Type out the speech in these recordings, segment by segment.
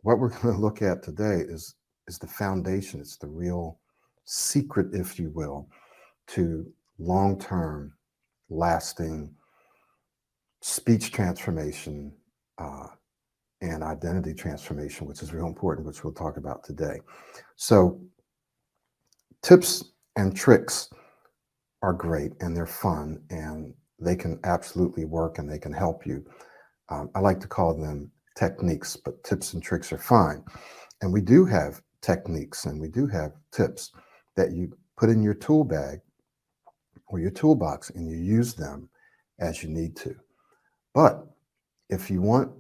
what we're going to look at today is the foundation. It's the real secret, if you will, to long-term, lasting speech transformation and identity transformation, which is real important, which we'll talk about today. So tips and tricks are great and they're fun and they can absolutely work and they can help you. I like to call them techniques, but tips and tricks are fine. And we do have techniques and we do have tips that you put in your tool bag or your toolbox and you use them as you need to. But if you want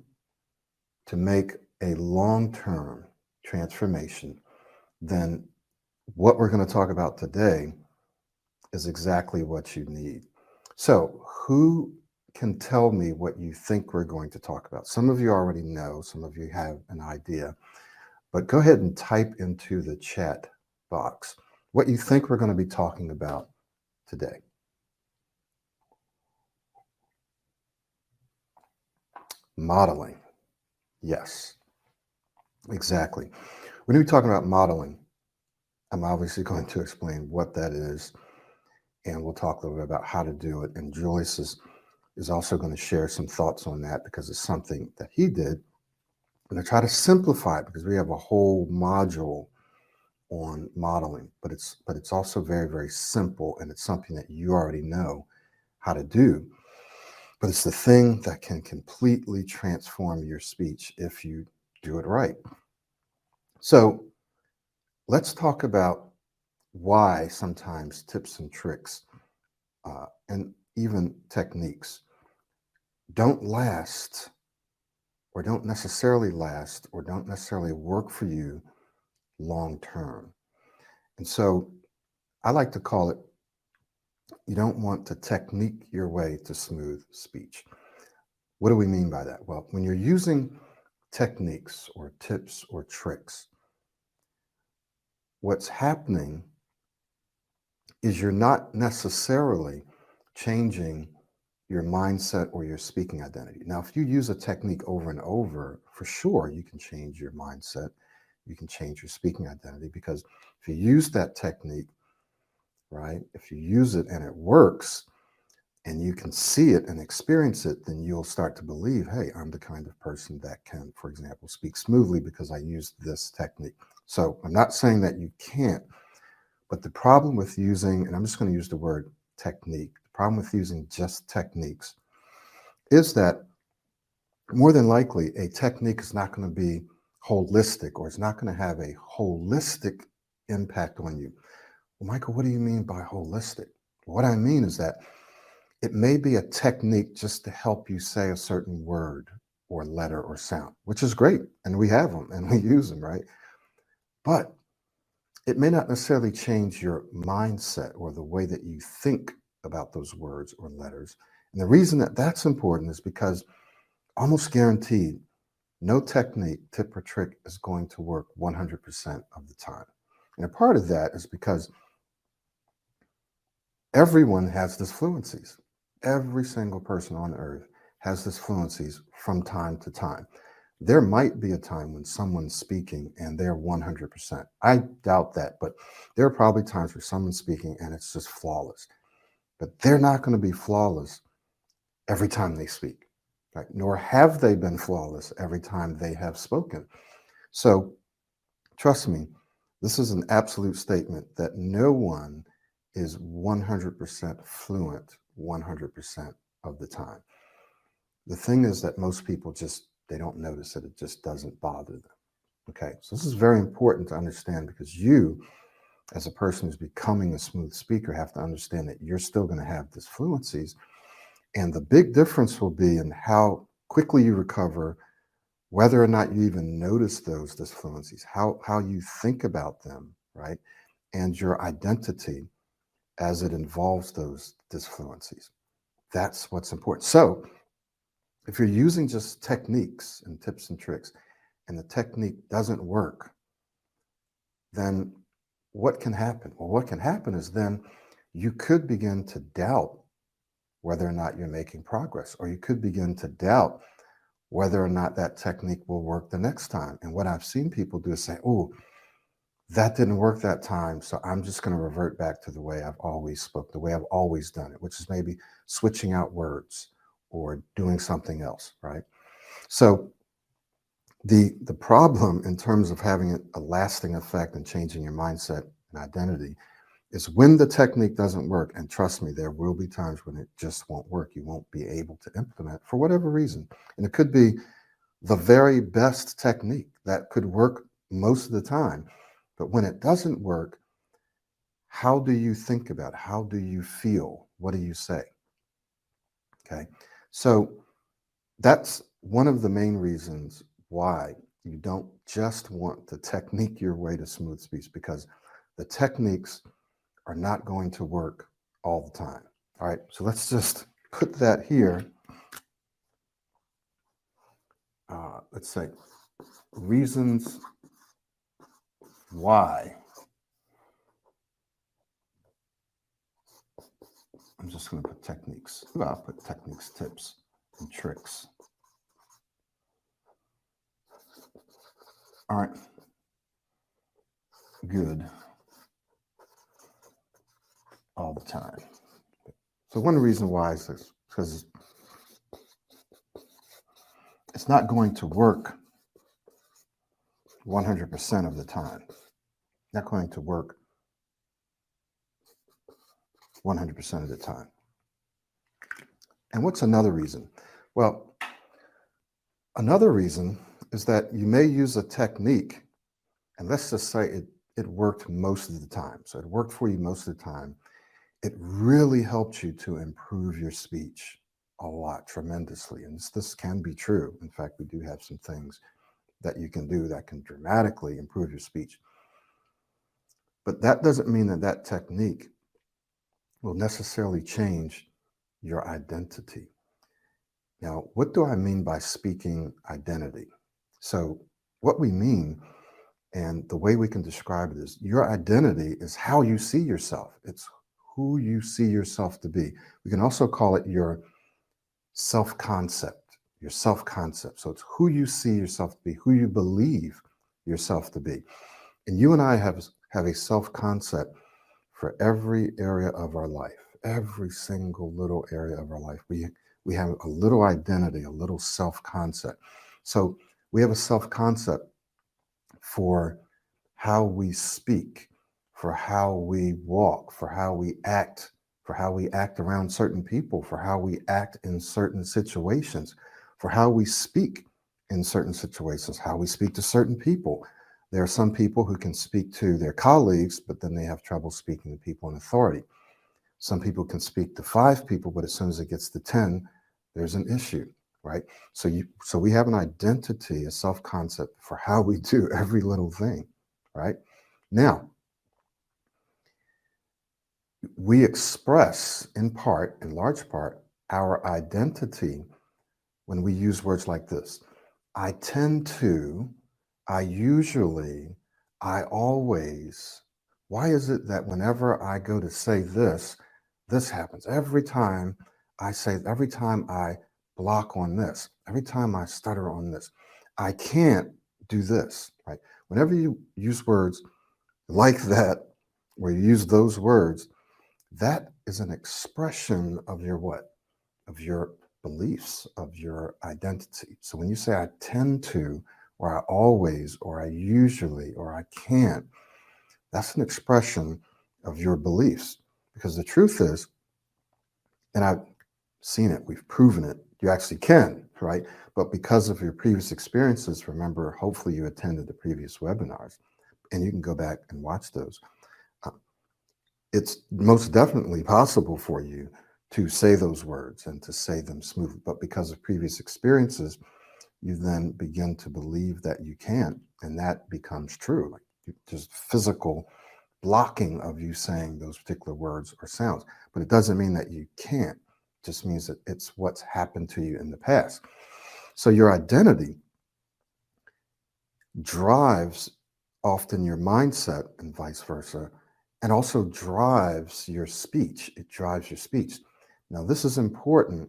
to make a long-term transformation, then what we're going to talk about today is exactly what you need. So who can tell me what you think we're going to talk about? Some of you already know, some of you have an idea, but go ahead and type into the chat box what you think we're going to be talking about today. Modeling. Yes, exactly. We're going to be talking about modeling. I'm obviously going to explain what that is, and we'll talk a little bit about how to do it. And Joyce is also going to share some thoughts on that because it's something that he did. I'm going to try to simplify it because we have a whole module on modeling, but it's also very, very simple, and it's something that you already know how to do. But it's the thing that can completely transform your speech if you do it right. So let's talk about why sometimes tips and tricks and even techniques don't last or don't necessarily work for you long term. And so I like to call it, you don't want to technique your way to smooth speech. What do we mean by that? Well, when you're using techniques or tips or tricks, what's happening is you're not necessarily changing your mindset or your speaking identity. Now, if you use a technique over and over, for sure, you can change your mindset. You can change your speaking identity because if you use that technique, right, if you use it and it works and you can see it and experience it, then you'll start to believe, hey, I'm the kind of person that can, for example, speak smoothly because I used this technique. So I'm not saying that you can't, but the problem with using, and I'm just going to use the word technique, the problem with using just techniques is that more than likely a technique is not going to be holistic or it's not going to have a holistic impact on you. Well, Michael, what do you mean by holistic? What I mean is that it may be a technique just to help you say a certain word or letter or sound, which is great. And we have them and we use them, right? But it may not necessarily change your mindset or the way that you think about those words or letters. And the reason that that's important is because almost guaranteed, no technique, tip, or trick is going to work 100% of the time. And a part of that is because everyone has disfluencies. Every single person on earth has disfluencies from time to time. There might be a time when someone's speaking and they're 100%. I doubt that, but there are probably times where someone's speaking and it's just flawless. But they're not going to be flawless every time they speak, right? Nor have they been flawless every time they have spoken. So trust me, this is an absolute statement that no one is 100% fluent 100% of the time. The thing is that most people they don't notice it. It just doesn't bother them. Okay, so this is very important to understand because you, as a person who's becoming a smooth speaker, have to understand that you're still going to have disfluencies. And the big difference will be in how quickly you recover, whether or not you even notice those disfluencies, how you think about them, right? And your identity as it involves those disfluencies. That's what's important. So if you're using just techniques and tips and tricks and the technique doesn't work, then what can happen? Well, what can happen is then you could begin to doubt whether or not you're making progress, or you could begin to doubt whether or not that technique will work the next time. And what I've seen people do is say, oh, that didn't work that time, so I'm just going to revert back to the way I've always spoke, the way I've always done it, which is maybe switching out words or doing something else, right? So the problem in terms of having a lasting effect and changing your mindset and identity is when the technique doesn't work, and trust me, there will be times when it just won't work. You won't be able to implement for whatever reason. And it could be the very best technique that could work most of the time. But when it doesn't work, how do you think about it? How do you feel? What do you say? Okay. So that's one of the main reasons why you don't just want to technique your way to smooth speech, because the techniques are not going to work all the time. All right. So let's just put that here. Let's say reasons why. I'm just going to put techniques. Well, I'll put techniques, tips, and tricks. Aren't good all the time. So one reason why is this, because it's not going to work 100% of the time. Not going to work 100% of the time. And what's another reason? Well, another reason is that you may use a technique, and let's just say it worked most of the time. So it worked for you most of the time. It really helped you to improve your speech a lot, tremendously. And this can be true. In fact, we do have some things that you can do that can dramatically improve your speech. But that doesn't mean that that technique will necessarily change your identity. Now, what do I mean by speaking identity? So what we mean, and the way we can describe it, is your identity is how you see yourself. It's who you see yourself to be. We can also call it your self-concept, your self-concept. So it's who you see yourself to be, who you believe yourself to be. And you and I have a self-concept for every area of our life, every single little area of our life. We have a little identity, a little self-concept. So we have a self-concept for how we speak, for how we walk, for how we act around certain people, for how we act in certain situations, for how we speak in certain situations, how we speak to certain people. There are some people who can speak to their colleagues, but then they have trouble speaking to people in authority. Some people can speak to 5 people, but as soon as it gets to 10, there's an issue, right? So we have an identity, a self-concept for how we do every little thing, right? Now, we express in large part, our identity when we use words like this. I tend to, I usually, I always. Why is it that whenever I go to say this, this happens? Every time I block on this, every time I stutter on this, I can't do this, right? Whenever you use words like that, where you use those words, that is an expression of your what? Of your beliefs, of your identity. So when you say I tend to, or I always, or I usually, or I can't, that's an expression of your beliefs. Because the truth is, and I've seen it, we've proven it, you actually can, right? But because of your previous experiences, remember, hopefully you attended the previous webinars, and you can go back and watch those. It's most definitely possible for you to say those words and to say them smoothly, but because of previous experiences, you then begin to believe that you can't, and that becomes true. Like just physical blocking of you saying those particular words or sounds. But it doesn't mean that you can't. It just means that it's what's happened to you in the past. So your identity drives often your mindset and vice versa, and also drives your speech. It drives your speech. Now, this is important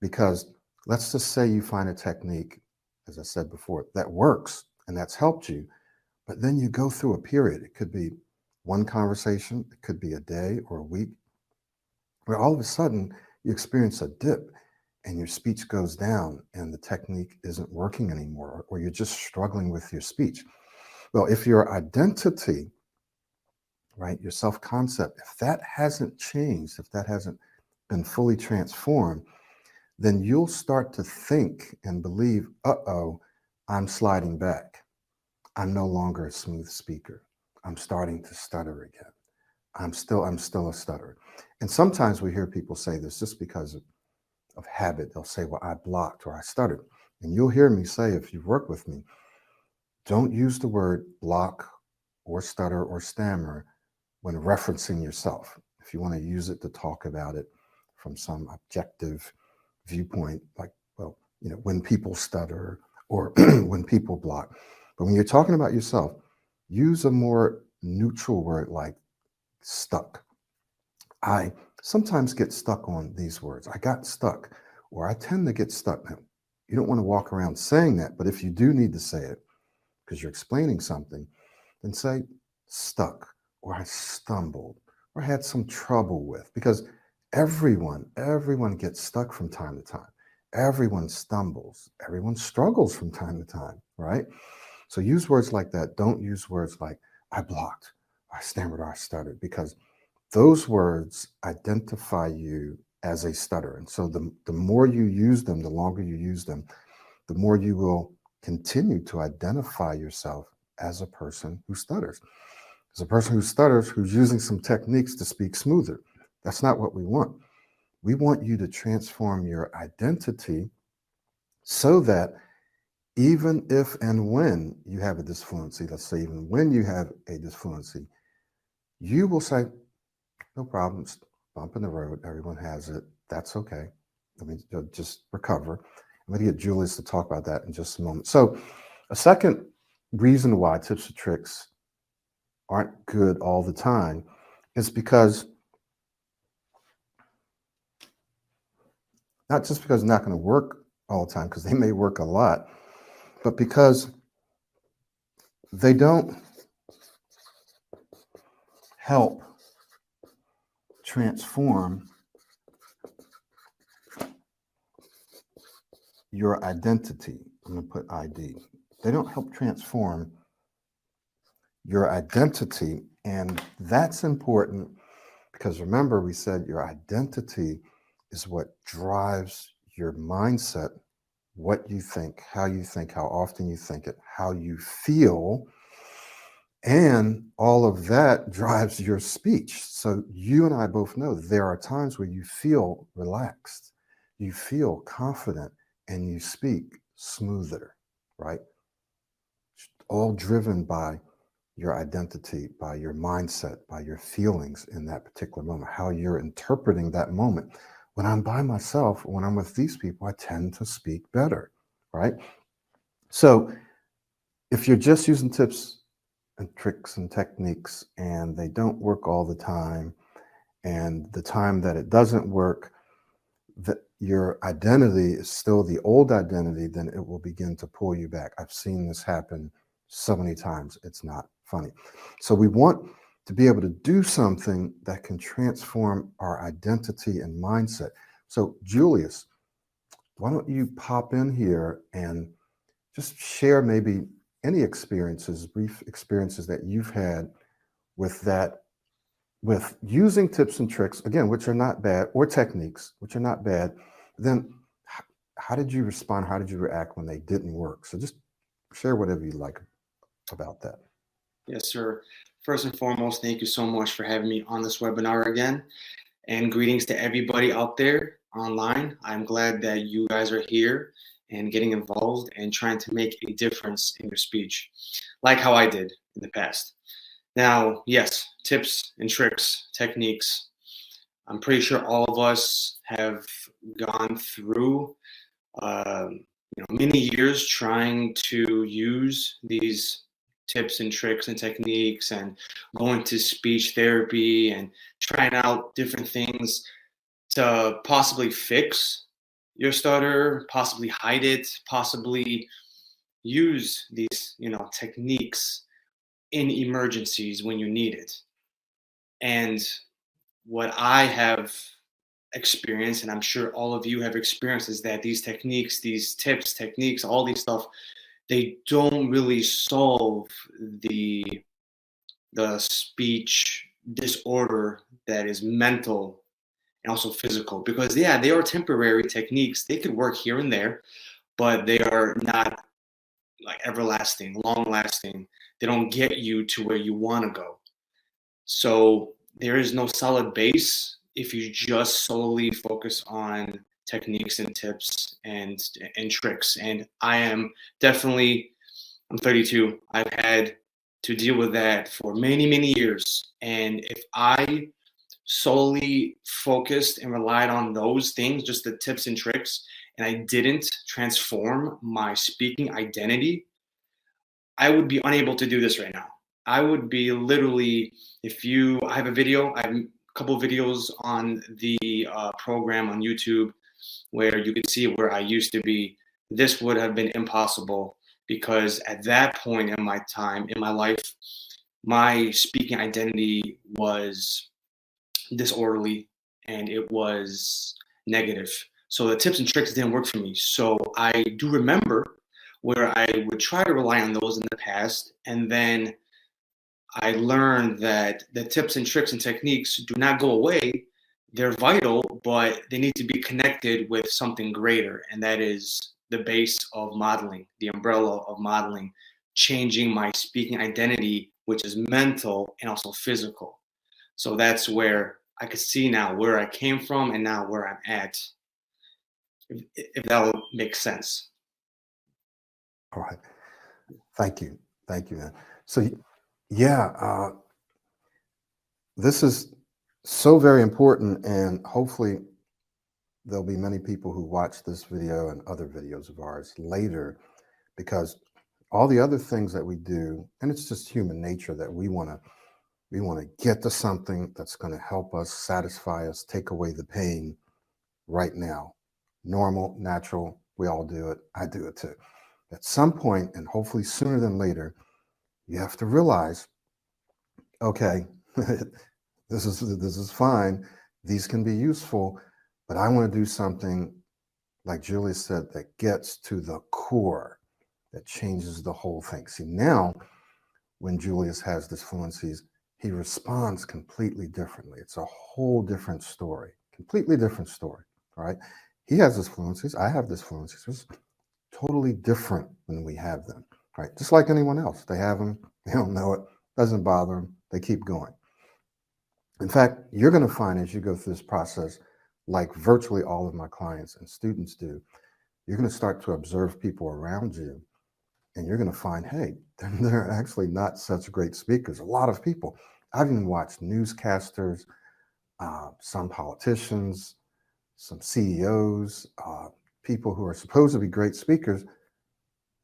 because Let's just say you find a technique, as I said before, that works and that's helped you, but then you go through a period. It could be one conversation, it could be a day or a week, where all of a sudden you experience a dip and your speech goes down and the technique isn't working anymore, or you're just struggling with your speech. Well, if your identity, right, your self concept, if that hasn't changed, if that hasn't been fully transformed, then you'll start to think and believe, uh-oh, I'm sliding back. I'm no longer a smooth speaker. I'm starting to stutter again. I'm still a stutterer. And sometimes we hear people say this just because of habit. They'll say, well, I blocked or I stuttered. And you'll hear me say, if you've worked with me, don't use the word block or stutter or stammer when referencing yourself. If you want to use it to talk about it from some objective viewpoint, like, well, when people stutter or when people block. But when you're talking about yourself, use a more neutral word like stuck. I sometimes get stuck on these words. I got stuck, or I tend to get stuck. Now, you don't want to walk around saying that, but if you do need to say it because you're explaining something, then say stuck, or I stumbled, or had some trouble with, because everyone gets stuck from time to time. Everyone stumbles, everyone struggles from time to time, right? So use words like that. Don't use words like I blocked, I stammered, or I stuttered, because those words identify you as a stutterer. And so the more you use them, the longer you use them, the more you will continue to identify yourself as a person who stutters. As a person who stutters, who's using some techniques to speak smoother. That's not what we want. We want you to transform your identity so that even if and when you have a disfluency, let's say even when you have a disfluency, you will say, no problems, bump in the road, everyone has it, that's okay. I mean, just recover. I'm going to get Julius to talk about that in just a moment. So a second reason why tips and tricks aren't good all the time is because, not just because it's not going to work all the time, because they may work a lot, but because they don't help transform your identity. I'm going to put ID. They don't help transform your identity. And that's important because remember, we said your identity is what drives your mindset, what you think, how often you think it, how you feel. And all of that drives your speech. So you and I both know there are times where you feel relaxed, you feel confident, and you speak smoother, right? All driven by your identity, by your mindset, by your feelings in that particular moment, how you're interpreting that moment. When I'm by myself, when I'm with these people, I tend to speak better, right? So if you're just using tips and tricks and techniques and they don't work all the time, and the time that it doesn't work, that your identity is still the old identity, then it will begin to pull you back. I've seen this happen so many times, it's not funny. So we want to be able to do something that can transform our identity and mindset. So Julius, why don't you pop in here and just share maybe any experiences, brief experiences that you've had with that, with using tips and tricks, again, which are not bad, or techniques, which are not bad. Then how did you respond? How did you react when they didn't work? So just share whatever you like about that. Yes, sir. First and foremost, thank you so much for having me on this webinar again. And greetings to everybody out there online. I'm glad that you guys are here and getting involved and trying to make a difference in your speech, like how I did in the past. Now, yes, tips and tricks, techniques. I'm pretty sure all of us have gone through many years trying to use these tips and tricks and techniques and going to speech therapy and trying out different things to possibly fix your stutter, possibly hide it, possibly use these, techniques in emergencies when you need it. And what I have experienced, and I'm sure all of you have experienced, is that these techniques, these tips, techniques, all these stuff, they don't really solve the speech disorder that is mental and also physical. Because yeah, they are temporary techniques. They could work here and there, but they are not like everlasting, long lasting. They don't get you to where you want to go. So there is no solid base if you just solely focus on techniques and tips and tricks. And I am definitely, I'm 32. I've had to deal with that for many, many years. And if I solely focused and relied on those things, just the tips and tricks, and I didn't transform my speaking identity, I would be unable to do this right now. I would be literally, I have a video, I have a couple videos on the program on YouTube where you could see where I used to be. This would have been impossible because at that point in my time, in my life, my speaking identity was disorderly and it was negative. So the tips and tricks didn't work for me. So I do remember where I would try to rely on those in the past. And then I learned that the tips and tricks and techniques do not go away. They're vital, but they need to be connected with something greater. And that is the base of modeling, the umbrella of modeling, changing my speaking identity, which is mental and also physical. So that's where I could see now where I came from and now where I'm at, if that will make sense. All right. Thank you. Thank you, man. So, yeah, this is so very important. And hopefully, there'll be many people who watch this video and other videos of ours later, because all the other things that we do, and it's just human nature that we want to get to something that's going to help us, satisfy us, take away the pain right now. Normal, natural, we all do it. I do it too. At some point, and hopefully sooner than later, you have to realize, okay, this is fine. These can be useful, but I want to do something, like Julia said, that gets to the core, that changes the whole thing. See, now when Julius has this fluencies, he responds completely differently. It's a whole different story, completely different story. All right. He has this fluencies. I have this fluencies. It's totally different when we have them. Right. Just like anyone else. They have them. They don't know it. Doesn't bother them. They keep going. In fact, you're going to find as you go through this process, like virtually all of my clients and students do, you're going to start to observe people around you, and you're going to find, hey, they're actually not such great speakers. A lot of people. I've even watched newscasters, some politicians, some CEOs, people who are supposed to be great speakers.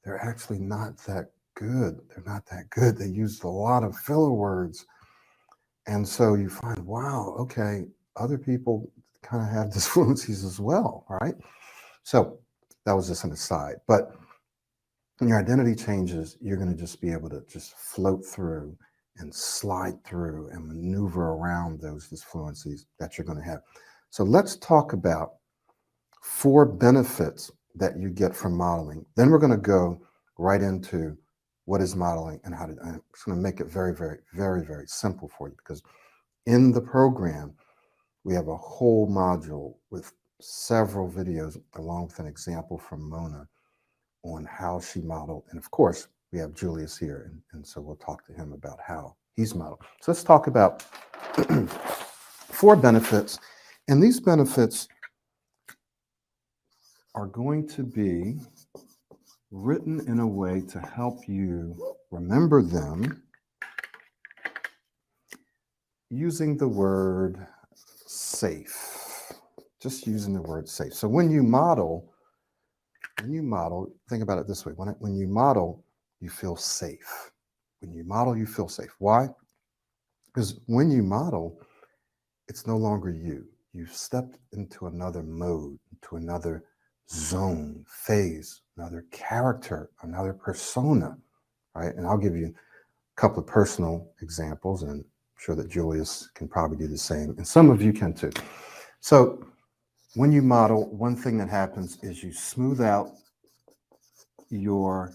They're actually not that good. They're not that good. They use a lot of filler words. And so you find, wow, okay, other people kind of have disfluencies as well, right? So that was just an aside. But when your identity changes, you're going to just be able to just float through and slide through and maneuver around those disfluencies that you're going to have. So let's talk about 4 benefits that you get from modeling. Then we're going to go right into what is modeling and how to. I'm just going to make it very, very, very, very simple for you, because in the program, we have a whole module with several videos along with an example from Mona on how she modeled. And of course, we have Julius here, and so we'll talk to him about how he's modeled. So let's talk about 4 benefits. And these benefits are going to be written in a way to help you remember them using the word safe. Just using the word safe. So when you model, think about it this way. When you model, you feel safe. When you model, you feel safe. Why? Because when you model, it's no longer you. You've stepped into another mode, into another zone, phase, another character, another persona, right? And I'll give you a couple of personal examples, and I'm sure that Julius can probably do the same, and some of you can too. So when you model, one thing that happens is you smooth out your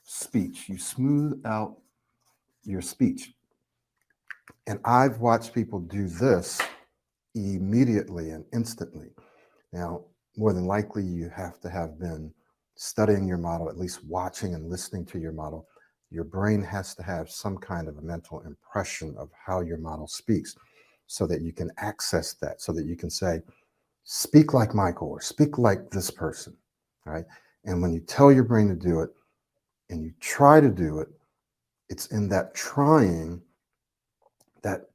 speech. You smooth out your speech. And I've watched people do this immediately and instantly. Now, more than likely, you have to have been studying your model, at least watching and listening to your model. Your brain has to have some kind of a mental impression of how your model speaks so that you can access that, so that you can say, speak like Michael or speak like this person, right? And when you tell your brain to do it and you try to do it, it's in that trying that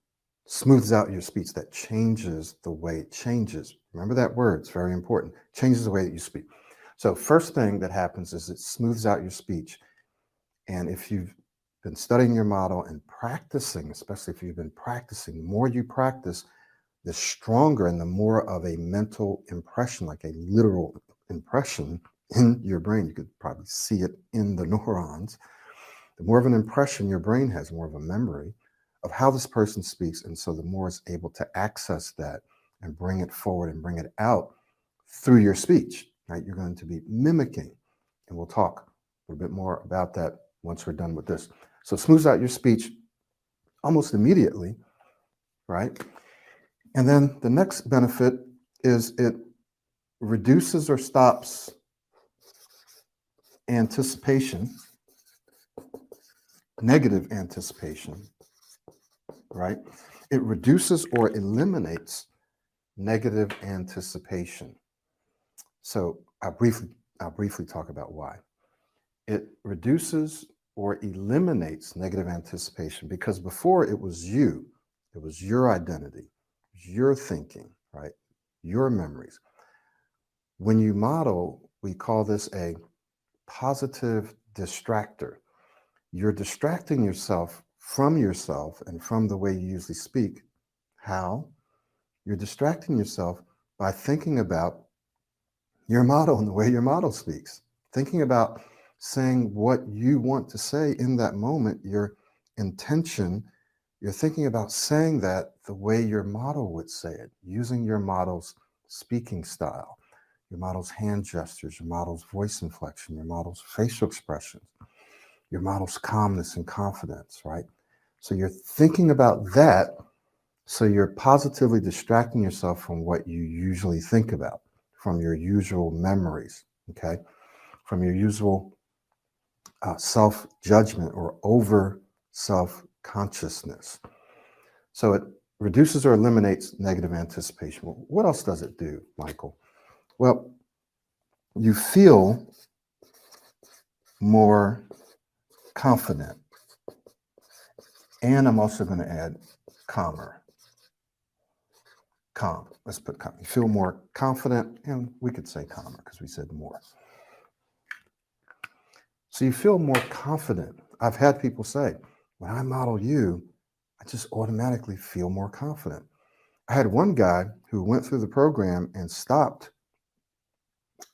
smooths out your speech, that changes the way it changes. Remember that word, it's very important. Changes the way that you speak. So first thing that happens is it smooths out your speech. And if you've been studying your model and practicing, especially if you've been practicing, the more you practice, the stronger and the more of a mental impression, like a literal impression in your brain. You could probably see it in the neurons. The more of an impression your brain has, more of a memory of how this person speaks. And so the more it's able to access that and bring it forward and bring it out through your speech, right? You're going to be mimicking. And we'll talk a little bit more about that once we're done with this. So it smooths out your speech almost immediately, right? And then the next benefit is it reduces or stops anticipation, negative anticipation, right? It reduces or eliminates negative anticipation. So I'll briefly talk about why. It reduces or eliminates negative anticipation because before it was you, it was your identity, your thinking, right? Your memories. When you model, we call this a positive distractor. You're distracting yourself and from the way you usually speak. How? You're distracting yourself by thinking about your model and the way your model speaks, thinking about saying what you want to say in that moment, your intention. You're thinking about saying that the way your model would say it, using your model's speaking style, your model's hand gestures, your model's voice inflection, your model's facial expressions, your model's calmness and confidence, right? So you're thinking about that. So you're positively distracting yourself from what you usually think about, from your usual memories, okay? From your usual self-judgment or over self-consciousness. So it reduces or eliminates negative anticipation. Well, what else does it do, Michael? Well, you feel more confident. And I'm also going to add calmer. Calm. Let's put calm. You feel more confident, and we could say calmer because we said more. So you feel more confident. I've had people say, when I model you, I just automatically feel more confident. I had one guy who went through the program and stopped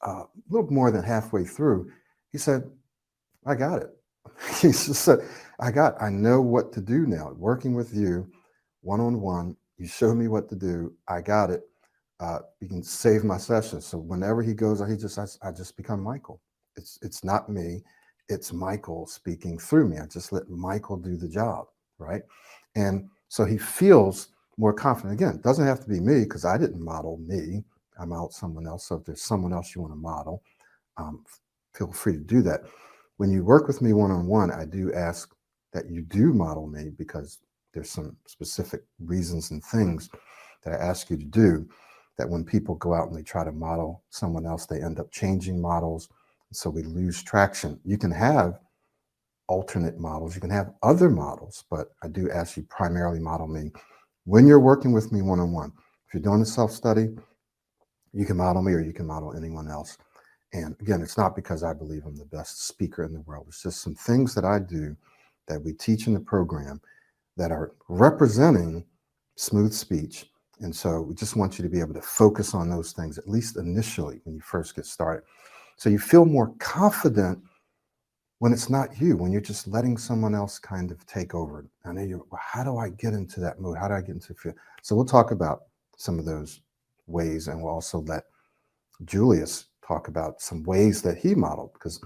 a little more than halfway through. He said, I got it. He just said, I know what to do now. Working with you one-on-one, you show me what to do. I got it. You can save my session. So whenever he goes, I just become Michael. It's not me. It's Michael speaking through me. I just let Michael do the job, right? And so he feels more confident. Again, it doesn't have to be me because I didn't model me. I modeled someone else. So if there's someone else you want to model, feel free to do that. When you work with me one-on-one, I do ask that you do model me because there's some specific reasons and things that I ask you to do that when people go out and they try to model someone else, they end up changing models. So we lose traction. You can have alternate models. You can have other models, but I do ask you primarily model me. When you're working with me one-on-one, if you're doing a self-study, you can model me or you can model anyone else. And again, it's not because I believe I'm the best speaker in the world. It's just some things that I do that we teach in the program that are representing smooth speech And so we just want you to be able to focus on those things, at least initially when you first get started. So you feel more confident when it's not you, when you're just letting someone else kind of take over. I know you, well, how do I get into that mood? How do I get into feel? So we'll talk about some of those ways, and we'll also let Julius talk about some ways that he modeled, because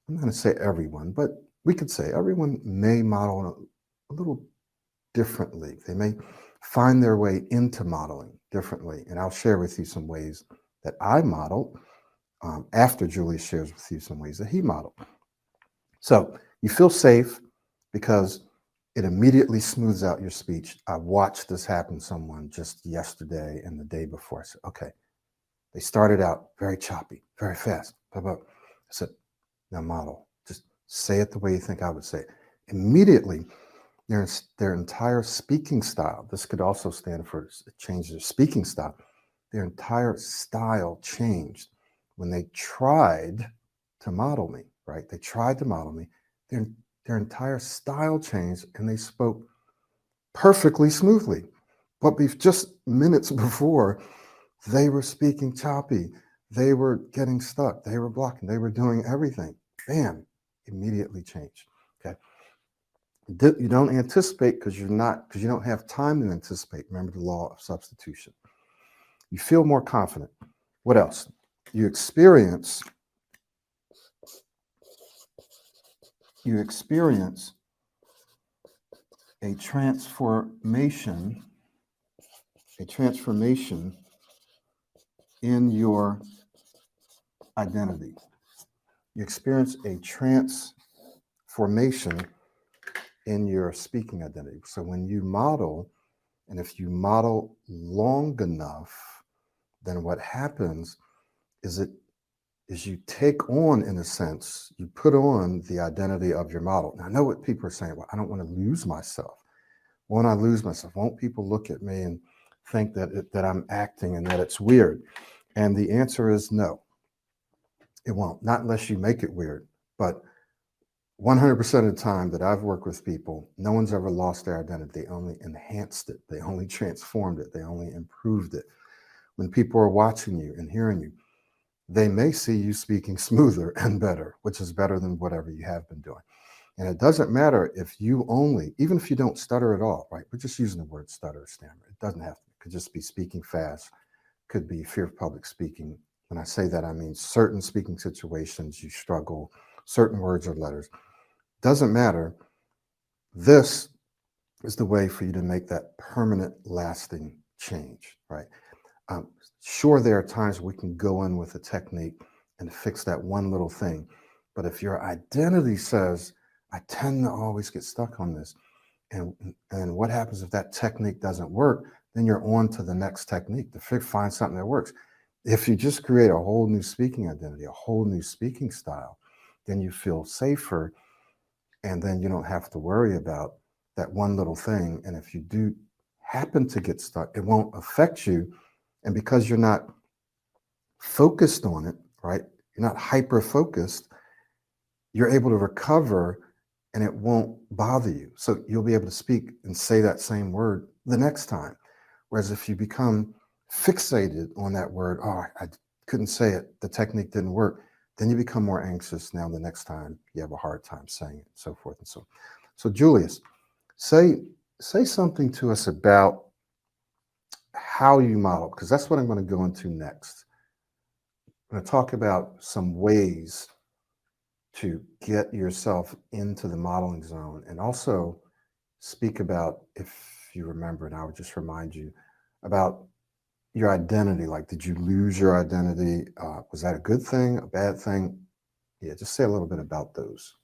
I'm not going to say everyone, but we could say everyone may model a little differently. They may find their way into modeling differently. And I'll share with you some ways that I modeled after Julius shares with you some ways that he modeled. So you feel safe because it immediately smooths out your speech. I watched this happen to someone just yesterday and the day before. I said, okay, they started out very choppy, very fast. Blah, blah. I said, now model. Just say it the way you think I would say it. Immediately, their entire speaking style, this could also stand for change their speaking style, their entire style changed when they tried to model me, right? They tried to model me. Their entire style changed and they spoke perfectly smoothly. But just minutes before, they were speaking choppy. They were getting stuck. They were blocking. They were doing everything. Bam, immediately changed. Okay. You don't anticipate because you don't have time to anticipate. Remember the law of substitution. You feel more confident. What else? You experience a transformation, in your identity. You experience a transformation in your speaking identity. So when you model, and if you model long enough, then what happens is you take on, in a sense, you put on the identity of your model. Now, I know what people are saying. Well, I don't want to lose myself. Won't I lose myself? Won't people look at me and think that I'm acting and that it's weird? And the answer is no, it won't. Not unless you make it weird. But 100% of the time that I've worked with people, no one's ever lost their identity. They only enhanced it. They only transformed it. They only improved it. When people are watching you and hearing you, they may see you speaking smoother and better, which is better than whatever you have been doing. And it doesn't matter if you only, even if you don't stutter at all, right? We're just using the word stutter or stammer. It doesn't have to. It could just be speaking fast, could be fear of public speaking. When I say that, I mean certain speaking situations you struggle, certain words or letters. Doesn't matter. This is the way for you to make that permanent, lasting change, right? Um, sure, there are times we can go in with a technique and fix that one little thing. But if your identity says, I tend to always get stuck on this, and what happens if that technique doesn't work, then you're on to the next technique to find something that works. If you just create a whole new speaking identity, a whole new speaking style, then you feel safer, and then you don't have to worry about that one little thing. And if you do happen to get stuck, it won't affect you. And because you're not focused on it, right? You're not hyper focused, you're able to recover and it won't bother you. So you'll be able to speak and say that same word the next time. Whereas if you become fixated on that word, oh, I couldn't say it, the technique didn't work, then you become more anxious now the next time you have a hard time saying it, so forth and so on. So Julius, say something to us about how you model, because that's what I'm going to go into next. I'm going to talk about some ways to get yourself into the modeling zone, and also speak about, if you remember, and I would just remind you about your identity. Like, did you lose your identity? Was that a good thing, a bad thing? Yeah, just say a little bit about those.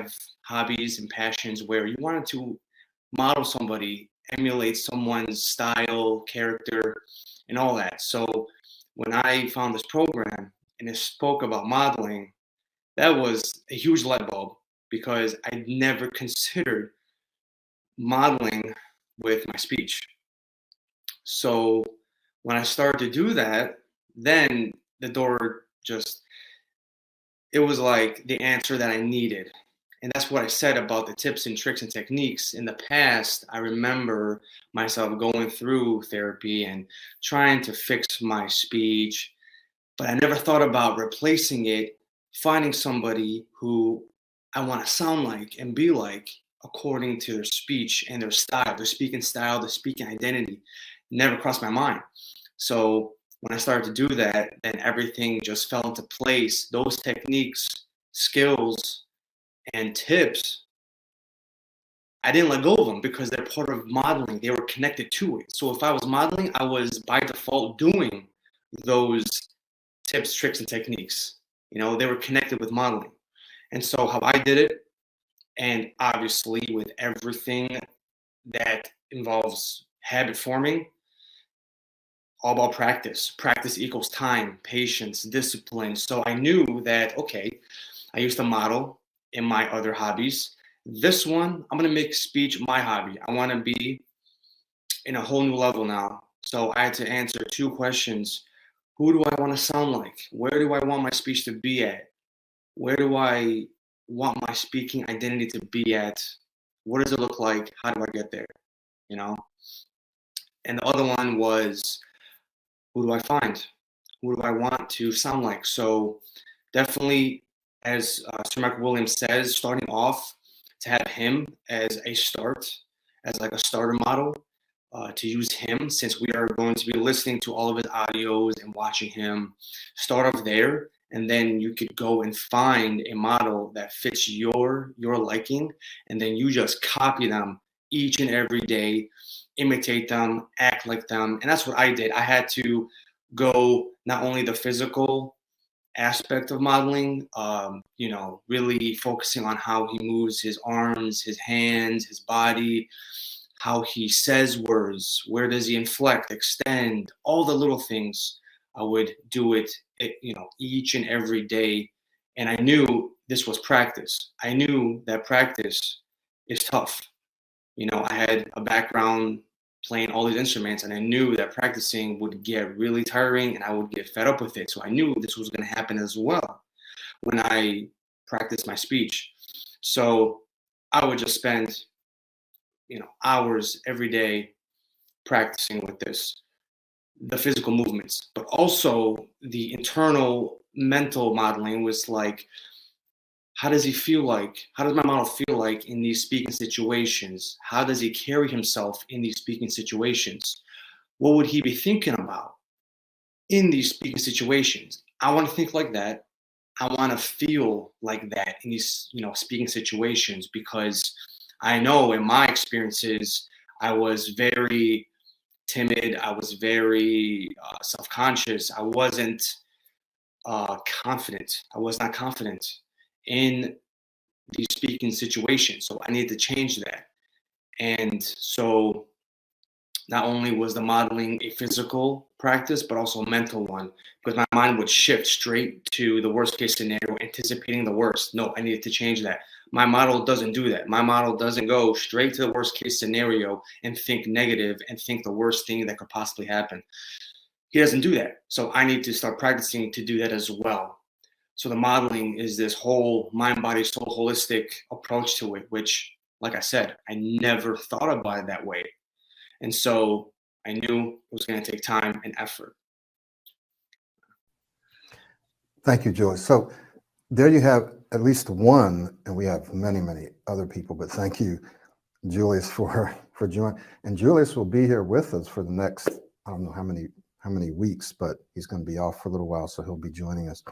have hobbies and passions where you wanted to model somebody, emulate someone's style, character, and all that. So when I found this program and it spoke about modeling, that was a huge light bulb because I'd never considered modeling with my speech. So when I started to do that, then the door just, it was like the answer that I needed. And that's what I said about the tips and tricks and techniques. In the past, I remember myself going through therapy and trying to fix my speech, but I never thought about replacing it, finding somebody who I want to sound like and be like according to their speech and their style, their speaking identity. Never crossed my mind. So when I started to do that, then everything just fell into place. Those techniques, skills, and tips, I didn't let go of them because they're part of modeling. They were connected to it. So if I was modeling, I was by default doing those tips, tricks, and techniques. You know, they were connected with modeling. And so how I did it, and obviously with everything that involves habit forming, all about practice. Practice equals time, patience, discipline. So I knew that, okay, I used to model in my other hobbies. This one, I'm going to make speech my hobby. I want to be in a whole new level now. So I had to answer two questions. Who do I want to sound like? Where do I want my speech to be at? Where do I want my speaking identity to be at? What does it look like? How do I get there? You know? And the other one was, who do I find? Who do I want to sound like? So definitely, as Sir Michael Williams says, starting off to have him as a start, as like a starter model, to use him since we are going to be listening to all of his audios and watching him. Start off there, and then you could go and find a model that fits your liking, and then you just copy them each and every day, imitate them, act like them, and that's what I did. I had to go not only the physical aspect of modeling, you know, really focusing on how he moves his arms, his hands, his body, how he says words, where does he inflect, extend, all the little things. I would do it, you know, each and every day. And I knew this was practice. I knew that practice is tough. You know, I had a background playing all these instruments, and I knew that practicing would get really tiring and I would get fed up with it. So I knew this was going to happen as well when I practiced my speech. So I would just spend, you know, hours every day practicing with this, the physical movements, but also the internal mental modeling was like, how does he feel like? How does my model feel like in these speaking situations? How does he carry himself in these speaking situations? What would he be thinking about in these speaking situations? I want to think like that. I want to feel like that in these, you know, speaking situations because I know in my experiences, I was very timid. I was very self-conscious. I wasn't confident. I was not confident in these speaking situations. So I needed to change that. And so not only was the modeling a physical practice, but also a mental one, because my mind would shift straight to the worst case scenario, anticipating the worst. No, I needed to change that. My model doesn't do that. My model doesn't go straight to the worst case scenario and think negative and think the worst thing that could possibly happen. He doesn't do that. So I need to start practicing to do that as well. So the modeling is this whole mind, body, soul, holistic approach to it, which, like I said, I never thought about it that way. And so I knew it was going to take time and effort. Thank you, Julius. So there you have at least one, and we have many, many other people, but thank you, Julius, for joining. And Julius will be here with us for the next, I don't know how many weeks, but he's going to be off for a little while, so he'll be joining us.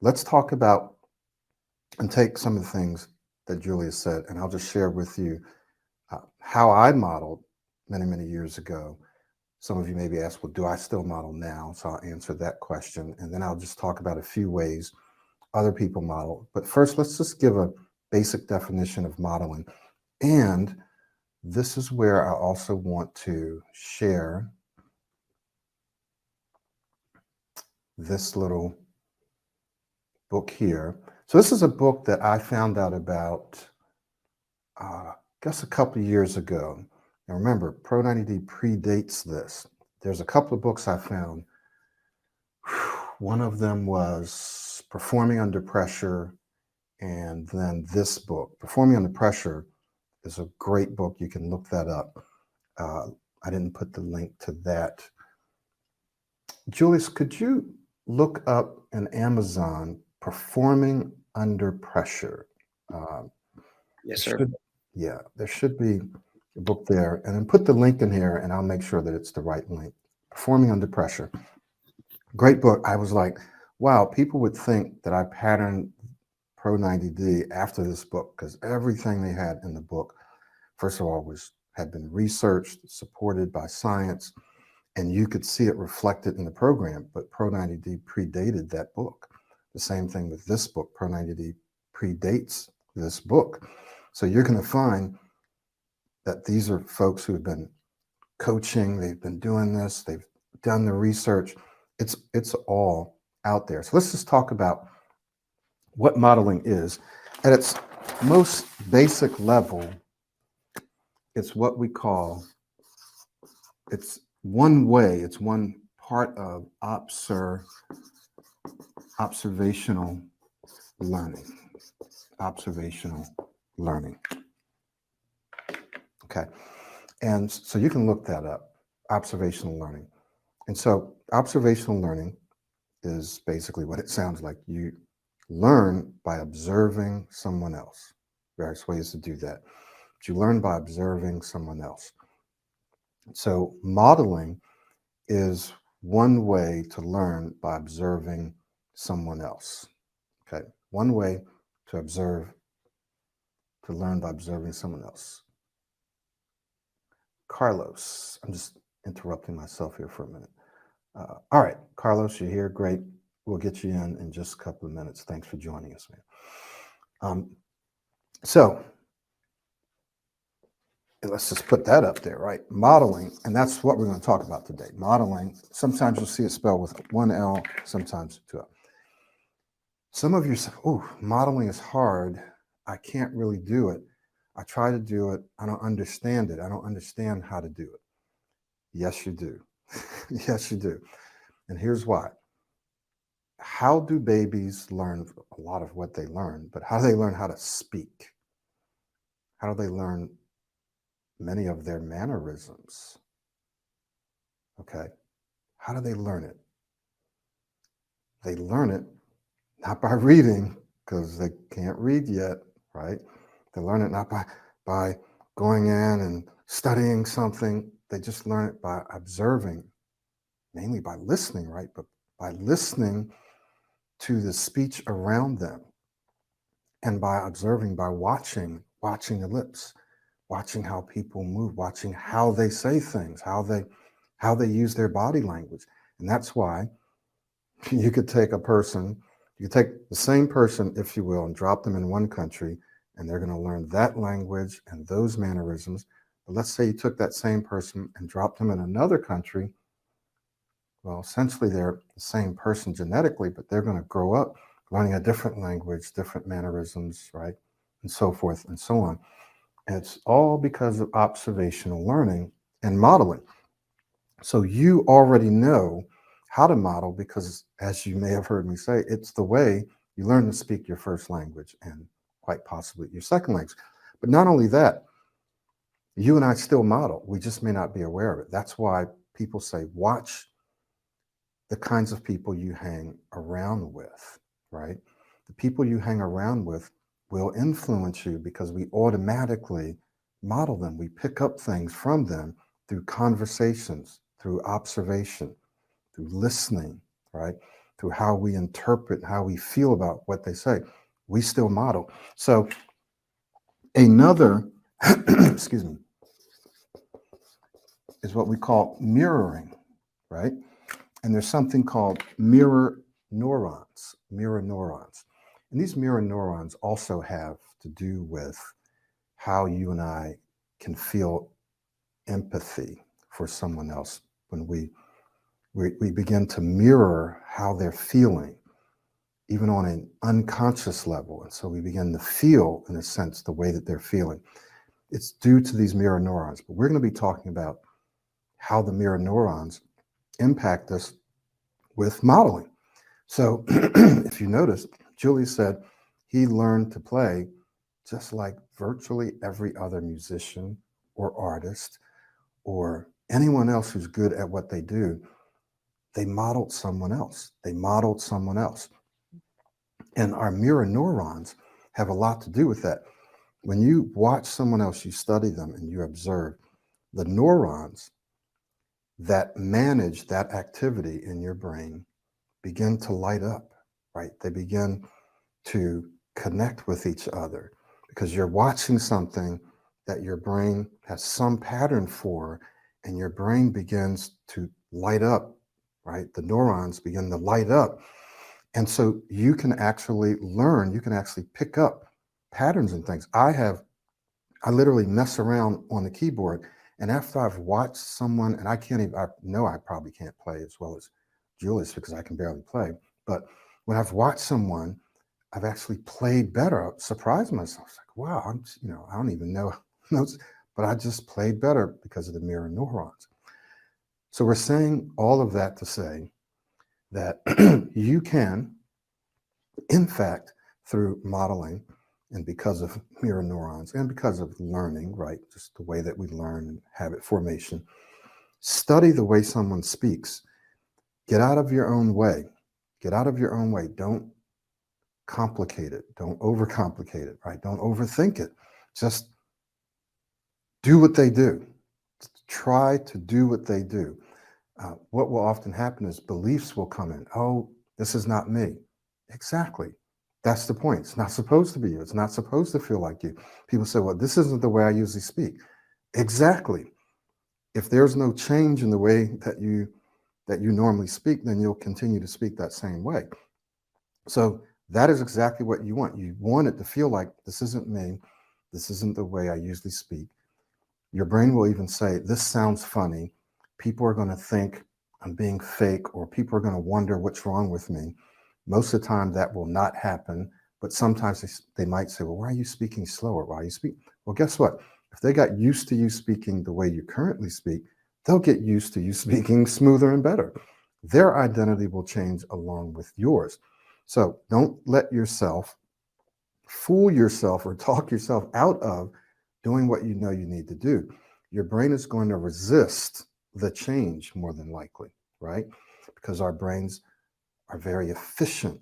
Let's talk about and take some of the things that Julius said, and I'll just share with you how I modeled many, many years ago. Some of you may be asked, well, do I still model now? So I'll answer that question. And then I'll just talk about a few ways other people model. But first, let's just give a basic definition of modeling. And this is where I also want to share this little book here. So this is a book that I found out about, I guess a couple of years ago. Now remember, Pro 90D predates this. There's a couple of books I found. One of them was Performing Under Pressure, and then this book, Performing Under Pressure, is a great book. You can look that up. I didn't put the link to that. Julius, could you look up in Amazon Performing Under Pressure? Yes, sir. There should be a book there. And then put the link in here, and I'll make sure that it's the right link. Performing Under Pressure. Great book. I was like, wow, people would think that I patterned Pro 90D after this book, because everything they had in the book, first of all, had been researched, supported by science, and you could see it reflected in the program. But Pro 90D predated that book. The same thing with this book. Pro 90D predates this book. So you're going to find that these are folks who have been coaching, they've been doing this, they've done the research. It's all out there. So let's just talk about what modeling is. At its most basic level, it's what we call, it's one way, it's one part of observational learning. Observational learning. Okay. And so you can look that up, observational learning. And so observational learning is basically what it sounds like. You learn by observing someone else. Various ways to do that. But you learn by observing someone else. So modeling is one way to learn by observing someone else. Okay. One way to learn by observing someone else. Carlos, I'm just interrupting myself here for a minute. All right, Carlos, you're here. Great. We'll get you in just a couple of minutes. Thanks for joining us, man. So let's just put that up there, right? Modeling, and that's what we're going to talk about today. Modeling. Sometimes you'll see it spelled with one L, sometimes two L. Some of you say, oh, modeling is hard. I can't really do it. I try to do it. I don't understand it. I don't understand how to do it. Yes, you do. Yes, you do. And here's why. How do babies learn a lot of what they learn, but how do they learn how to speak? How do they learn many of their mannerisms? Okay. How do they learn it? They learn it not by reading, because they can't read yet, right? They learn it not by going in and studying something. They just learn it by observing, mainly by listening, right? But by listening to the speech around them, and by observing, by watching the lips, watching how people move, watching how they say things, how they use their body language. And that's why you could take you take the same person, if you will, and drop them in one country, and they're going to learn that language and those mannerisms. But let's say you took that same person and dropped them in another country. Well, essentially they're the same person genetically, but they're going to grow up learning a different language, different mannerisms, right? And so forth and so on. And it's all because of observational learning and modeling. So you already know how to model because, as you may have heard me say, it's the way you learn to speak your first language and quite possibly your second language. But not only that, you and I still model. We just may not be aware of it. That's why people say, watch the kinds of people you hang around with, right? The people you hang around with will influence you because we automatically model them. We pick up things from them through conversations, through observation, through listening, right? Through how we interpret, how we feel about what they say. We still model. So another, excuse me, is what we call mirroring, right? And there's something called mirror neurons. Mirror neurons. And these mirror neurons also have to do with how you and I can feel empathy for someone else when we begin to mirror how they're feeling, even on an unconscious level. And so we begin to feel, in a sense, the way that they're feeling. It's due to these mirror neurons. But we're going to be talking about how the mirror neurons impact us with modeling. So if you notice, Julie said he learned to play just like virtually every other musician or artist or anyone else who's good at what they do. They modeled someone else. They modeled someone else. And our mirror neurons have a lot to do with that. When you watch someone else, you study them and you observe the neurons that manage that activity in your brain begin to light up, right? They begin to connect with each other because you're watching something that your brain has some pattern for, and your brain begins to light up, right? The neurons begin to light up. And so you can actually learn, you can actually pick up patterns and things. I literally mess around on the keyboard, and after I've watched someone, and I know I probably can't play as well as Julius because I can barely play, but when I've watched someone, I've actually played better. I surprised myself. It's like, wow, I don't even know notes, but I just played better because of the mirror neurons. So we're saying all of that to say that you can, in fact, through modeling and because of mirror neurons and because of learning, right, just the way that we learn and habit formation, study the way someone speaks. Get out of your own way. Get out of your own way. Don't complicate it. Don't overcomplicate it, right? Don't overthink it. Just do what they do. Try to do what they do. What will often happen is beliefs will come in. Oh, this is not me. Exactly. That's the point. It's not supposed to be you. It's not supposed to feel like you. People say, well, this isn't the way I usually speak. Exactly. If there's no change in the way that you normally speak, then you'll continue to speak that same way. So that is exactly what you want. You want it to feel like this isn't me. This isn't the way I usually speak. Your brain will even say, this sounds funny. People are going to think I'm being fake, or people are going to wonder what's wrong with me. Most of the time that will not happen, but sometimes they might say, well, why are you speaking slower? Why are you speaking? Well, guess what? If they got used to you speaking the way you currently speak, they'll get used to you speaking smoother and better. Their identity will change along with yours. So don't let yourself fool yourself or talk yourself out of doing what you know you need to do. Your brain is going to resist the change more than likely, right? Because our brains are very efficient,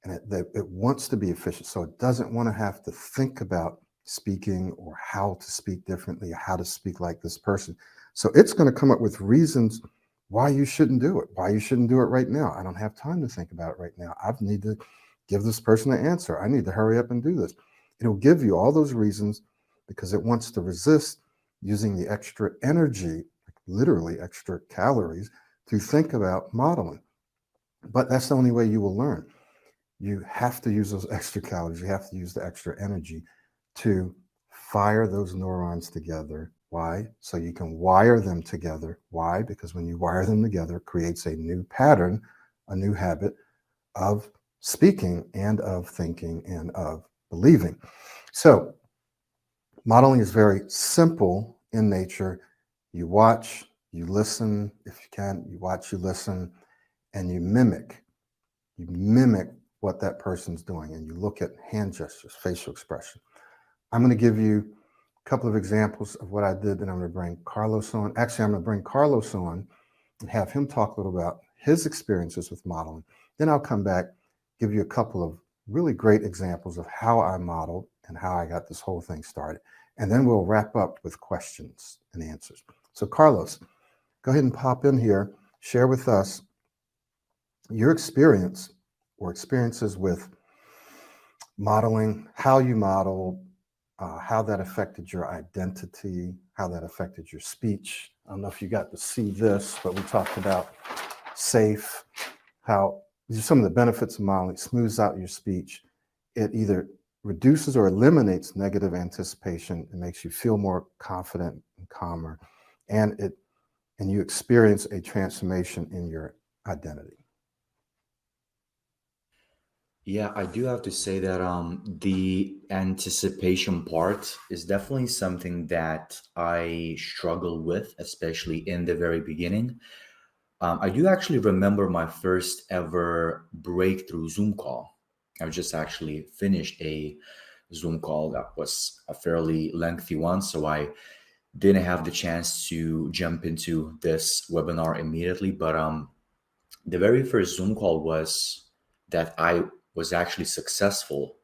and it wants to be efficient. So it doesn't want to have to think about speaking or how to speak differently or how to speak like this person. So it's going to come up with reasons why you shouldn't do it, why you shouldn't do it right now. I don't have time to think about it right now. I need to give this person an answer. I need to hurry up and do this. It'll give you all those reasons because it wants to resist using the extra energy, like literally extra calories, to think about modeling. But that's the only way you will learn. You have to use those extra calories. You have to use the extra energy to fire those neurons together. Why? So you can wire them together. Why? Because when you wire them together, it creates a new pattern, a new habit of speaking and of thinking and of believing. So modeling is very simple in nature. You watch, you listen, if you can, you watch, you listen, and you mimic. You mimic what that person's doing, and you look at hand gestures, facial expression. I'm going to give you a couple of examples of what I did, and I'm going to bring Carlos on. Actually, I'm going to bring Carlos on and have him talk a little about his experiences with modeling. Then I'll come back, give you a couple of really great examples of how I modeled and how I got this whole thing started. And then we'll wrap up with questions and answers. So Carlos, go ahead and pop in here, share with us your experience or experiences with modeling, how you modeled, how that affected your identity, how that affected your speech. I don't know if you got to see this, but we talked about SAFE, how some of the benefits of modeling smooths out your speech. it either reduces or eliminates negative anticipation. It makes you feel more confident and calmer, and you experience a transformation in your identity. Yeah, I do have to say that the anticipation part is definitely something that I struggle with, especially in the very beginning. I do actually remember my first ever breakthrough Zoom call. I just actually finished a Zoom call that was a fairly lengthy one, so I didn't have the chance to jump into this webinar immediately. But the very first Zoom call was that I was actually successful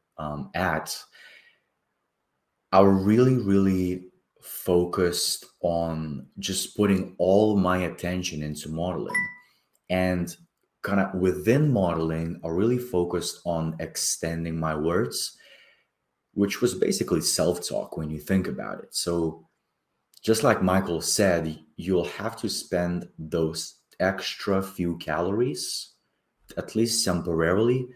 at. I really, really focused on just putting all my attention into modeling. And kind of within modeling, I really focused on extending my words, which was basically self talk when you think about it. So, just like Michael said, you'll have to spend those extra few calories, at least temporarily,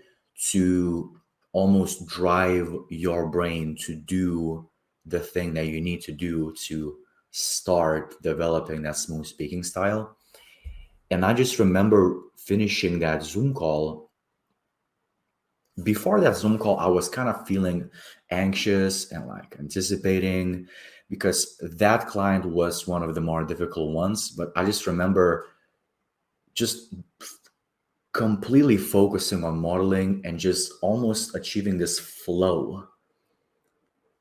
to almost drive your brain to do the thing that you need to do to start developing that smooth speaking style. And I just remember finishing that Zoom call. Before that Zoom call, I was kind of feeling anxious and like anticipating because that client was one of the more difficult ones. But I just remember just completely focusing on modeling and just almost achieving this flow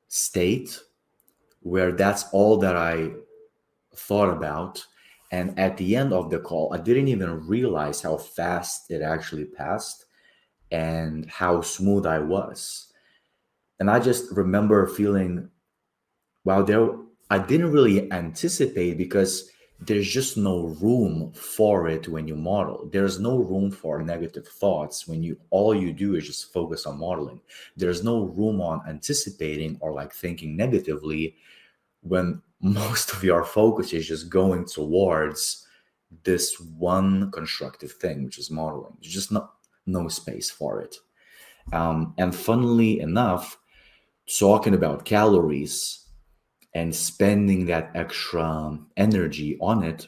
state where that's all that I thought about. And at the end of the call, I didn't even realize how fast it actually passed and how smooth I was. And I just remember feeling, wow, I didn't really anticipate because there's just no room for it when you model. There's no room for negative thoughts when all you do is just focus on modeling. There's no room on anticipating or like thinking negatively when most of your focus is just going towards this one constructive thing, which is modeling. There's just no space for it. And funnily enough, talking about calories and spending that extra energy on it,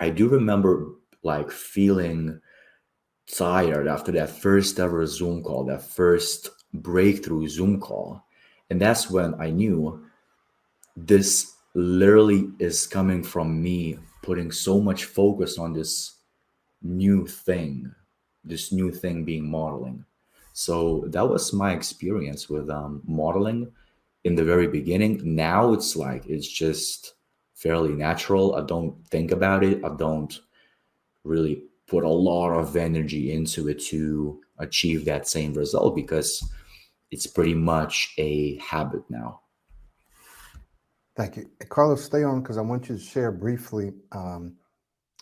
I do remember like feeling tired after that first ever Zoom call, that first breakthrough Zoom call. And that's when I knew this literally is coming from me putting so much focus on new thing, this new thing being modeling. So that was my experience with modeling in the very beginning. Now it's just fairly natural. I don't think about it. I don't really put a lot of energy into it to achieve that same result because it's pretty much a habit now. Thank you. Carlos, stay on because I want you to share briefly a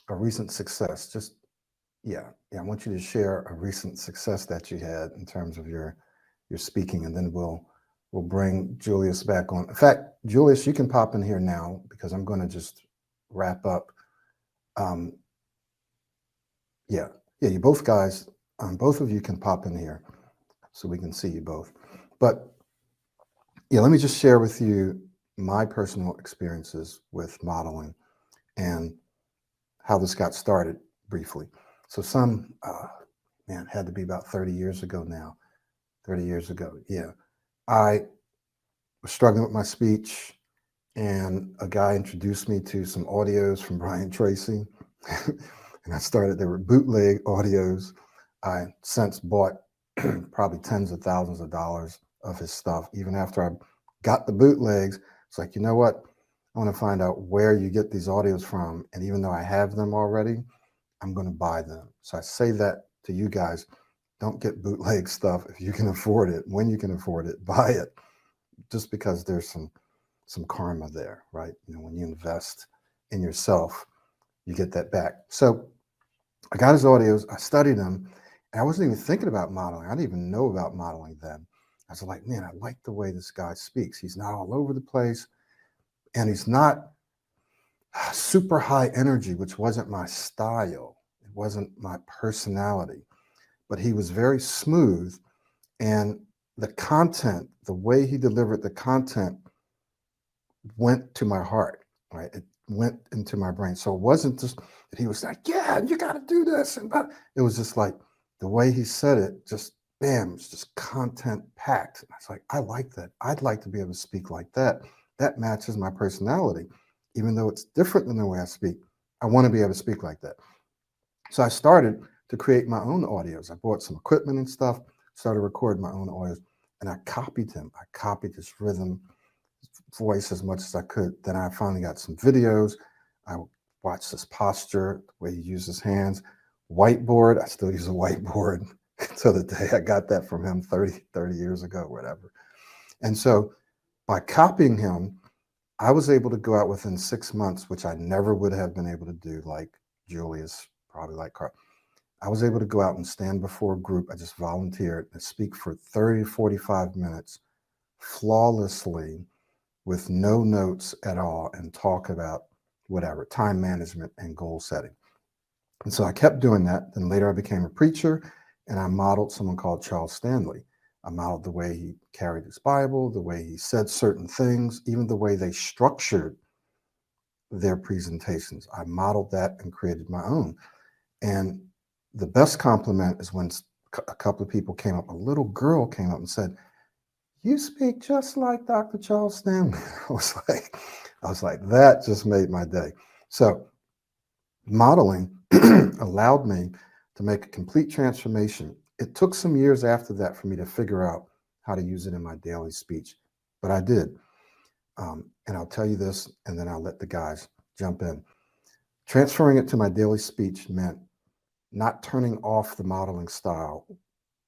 recent success. I want you to share a recent success that you had in terms of your speaking, and then we'll bring Julius back on. In fact, Julius, you can pop in here now because I'm going to just wrap up. You both guys, both of you can pop in here so we can see you both. But yeah, let me just share with you my personal experiences with modeling and how this got started briefly. So had to be about 30 years ago now. 30 years ago, yeah. I was struggling with my speech, and a guy introduced me to some audios from Brian Tracy. And there were bootleg audios. I since bought probably tens of thousands of dollars of his stuff. Even after I got the bootlegs, it's like, you know what? I want to find out where you get these audios from. And even though I have them already, I'm going to buy them. So I say that to you guys. Don't get bootleg stuff if you can afford it. When you can afford it, buy it. Just because there's some karma there, right? When you invest in yourself, you get that back. So I got his audios. I studied them. And I wasn't even thinking about modeling. I didn't even know about modeling then. I was like, man, I like the way this guy speaks. He's not all over the place. And he's not super high energy, which wasn't my style. It wasn't my personality. But he was very smooth. And the content, the way he delivered the content went to my heart, right? It went into my brain. So it wasn't just that he was like, yeah, you got to do this. And it was just like the way he said it, just bam, it's just content packed. And I was like, I like that. I'd like to be able to speak like that. That matches my personality. Even though it's different than the way I speak, I want to be able to speak like that. So I started to create my own audios. I bought some equipment and stuff, started recording my own audios, and I copied him. I copied his rhythm, voice as much as I could. Then I finally got some videos. I watched his posture, the way he used his hands. Whiteboard, I still use a whiteboard to the day. I got that from him 30 years ago, whatever. And so by copying him, I was able to go out within 6 months, which I never would have been able to do, like Julius, probably like Carl. I was able to go out and stand before a group. I just volunteered and speak for 30 to 45 minutes flawlessly with no notes at all and talk about whatever, time management and goal setting. And so I kept doing that. Then later I became a preacher and I modeled someone called Charles Stanley. I modeled the way he carried his Bible, the way he said certain things, even the way they structured their presentations. I modeled that and created my own. And the best compliment is when a couple of people came up, a little girl came up and said, "You speak just like Dr. Charles Stanley." I was like, that just made my day. So modeling allowed me to make a complete transformation. It took some years after that for me to figure out how to use it in my daily speech, but I did. And I'll tell you this, and then I'll let the guys jump in. Transferring it to my daily speech meant not turning off the modeling style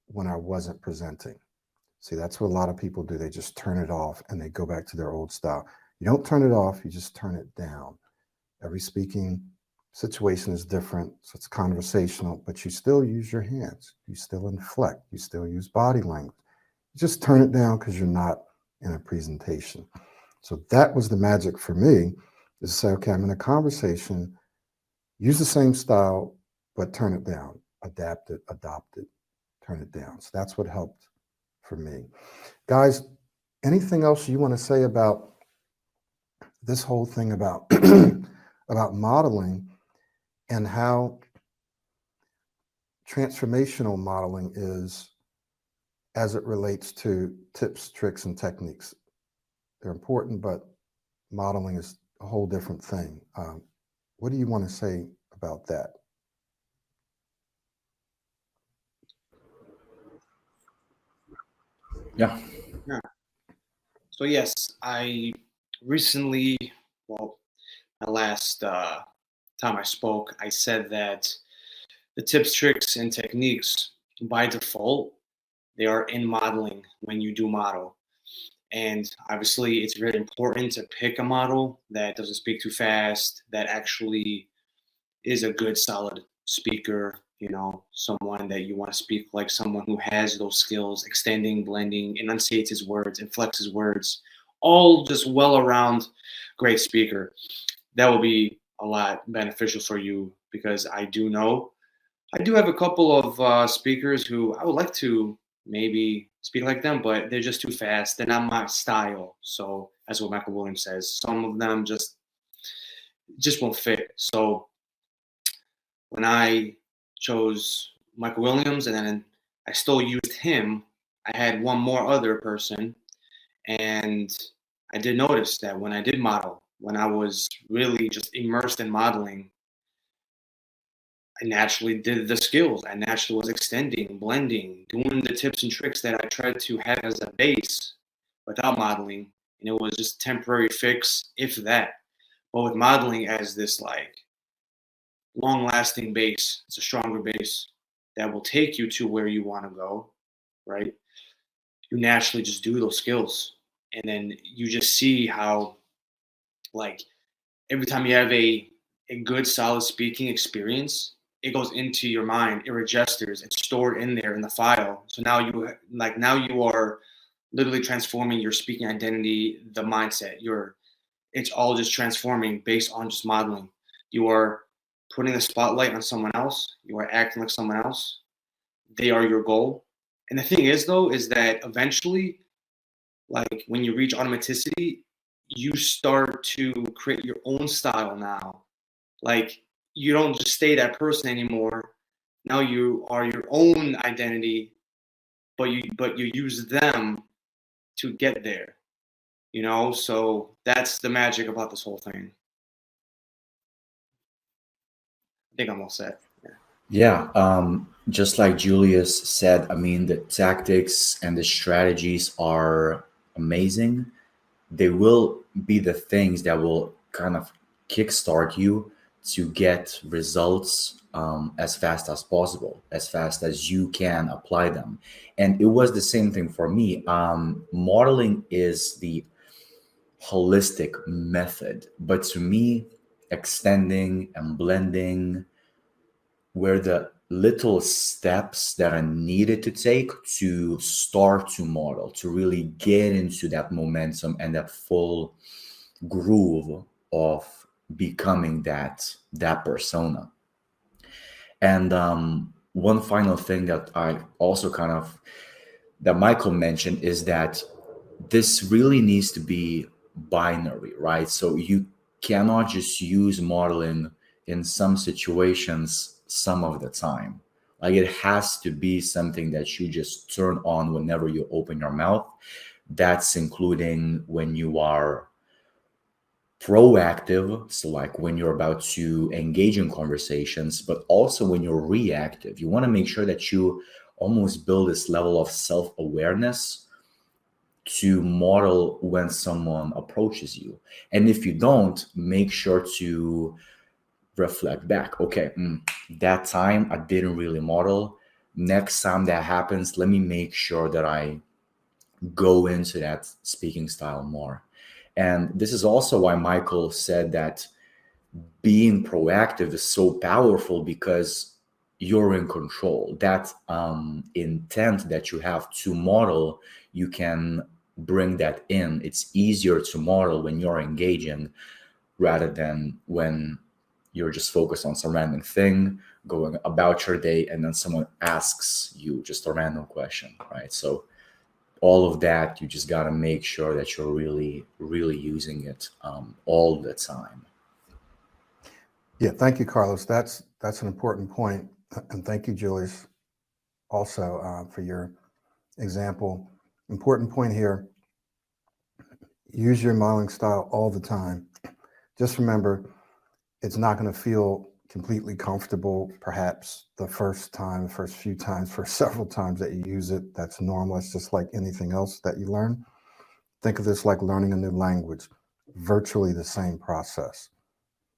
when I wasn't presenting. See, that's what a lot of people do. They just turn it off and they go back to their old style. You don't turn it off, you just turn it down. Every speaking situation is different, so it's conversational, but you still use your hands. You still inflect. You still use body language. You just turn it down because you're not in a presentation. So that was the magic for me, is to say, okay, I'm in a conversation, use the same style, but turn it down, adapt it, adopt it, turn it down. So that's what helped for me. Guys, anything else you want to say about this whole thing about about modeling and how transformational modeling is as it relates to tips, tricks, and techniques? They're important, but modeling is a whole different thing. What do you want to say about that? Yeah. Yeah. So yes, I recently, well, my last time I spoke, I said that the tips, tricks, and techniques by default, they are in modeling when you do model. And obviously, it's very important to pick a model that doesn't speak too fast, that actually is a good, solid speaker, someone that you want to speak like someone who has those skills, extending, blending, enunciates his words, inflects his words, all just well around great speaker. That will be a lot beneficial for you because I do have a couple of speakers who I would like to maybe speak like them, but they're just too fast. They're not my style. So that's what Michael Williams says. Some of them just won't fit. So when I chose Michael Williams and then I still used him, I had one more other person, and I did notice that when I did model, when I was really just immersed in modeling, I naturally did the skills. I naturally was extending, blending, doing the tips and tricks that I tried to have as a base without modeling. And it was just temporary fix, if that. But with modeling as this like long lasting base, it's a stronger base that will take you to where you want to go, right? You naturally just do those skills. And then you just see how, like, every time you have a good, solid speaking experience, it goes into your mind, it registers, it's stored in there in the file. So now you are literally transforming your speaking identity, the mindset. It's all just transforming based on just modeling. You are putting the spotlight on someone else, you are acting like someone else. They are your goal. And the thing is, though, is that eventually, like when you reach automaticity, you start to create your own style now. Like you don't just stay that person anymore. Now you are your own identity, but you use them to get there. You know, so that's the magic about this whole thing. I think I'm all set. Yeah. Yeah, just like Julius said, I mean, the tactics and the strategies are amazing. They will be the things that will kind of kickstart you to get results as fast as possible, as fast as you can apply them. And it was the same thing for me. Modeling is the holistic method, but to me, extending and blending were the little steps that are needed to take to start to model, to really get into that momentum and that full groove of becoming that persona. And one final thing that I also kind of that Michael mentioned is that this really needs to be binary, right? So you cannot just use modeling in some situations some of the time. Like it has to be something that you just turn on whenever you open your mouth. That's including when you are proactive, so like when you're about to engage in conversations, but also when you're reactive. You want to make sure that you almost build this level of self-awareness to model when someone approaches you. And if you don't, make sure to reflect back. Okay, that time I didn't really model. Next time that happens, let me make sure that I go into that speaking style more. And this is also why Michael said that being proactive is so powerful, because you're in control. That intent that you have to model, you can bring that in. It's easier to model when you're engaging rather than when you're just focused on some random thing going about your day and then someone asks you just a random question, right? So all of that, you just got to make sure that you're really, really using it all the time. Yeah, thank you, Carlos. That's an important point, and thank you, Julius, also for your example. Important point here: use your modeling style all the time. Just remember, it's not going to feel completely comfortable, perhaps the first time, the first few times, for several times that you use it. That's normal. It's just like anything else that you learn. Think of this like learning a new language, virtually the same process.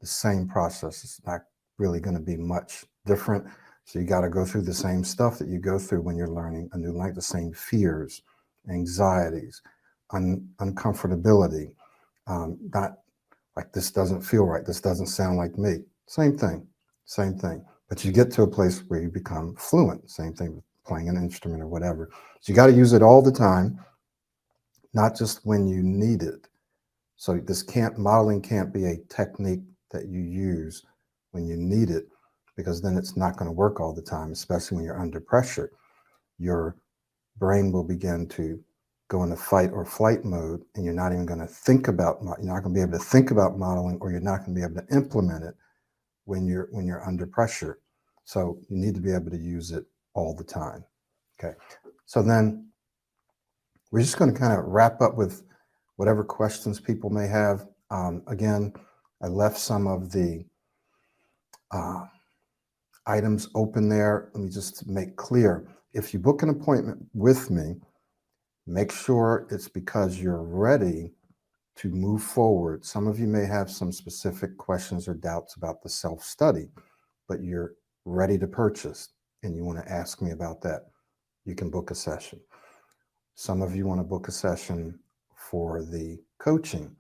The same process. It's not really going to be much different. So you got to go through the same stuff that you go through when you're learning a new language, the same fears, anxieties, uncomfortability, not like this doesn't feel right, this doesn't sound like me. Same thing, same thing. But you get to a place where you become fluent. Same thing with playing an instrument or whatever. So you got to use it all the time, not just when you need it. So modeling can't be a technique that you use when you need it, because then it's not going to work all the time, especially when you're under pressure. Your brain will begin to go into fight or flight mode, and you're not even going to think about, you're not going to be able to think about modeling, or you're not going to be able to implement it when you're under pressure. So you need to be able to use it all the time. Okay. So then we're just going to kind of wrap up with whatever questions people may have. Again, I left some of the items open there. Let me just make clear. If you book an appointment with me, make sure it's because you're ready to move forward. Some of you may have some specific questions or doubts about the self-study, but you're ready to purchase and you want to ask me about that. You can book a session. Some of you want to book a session for the coaching,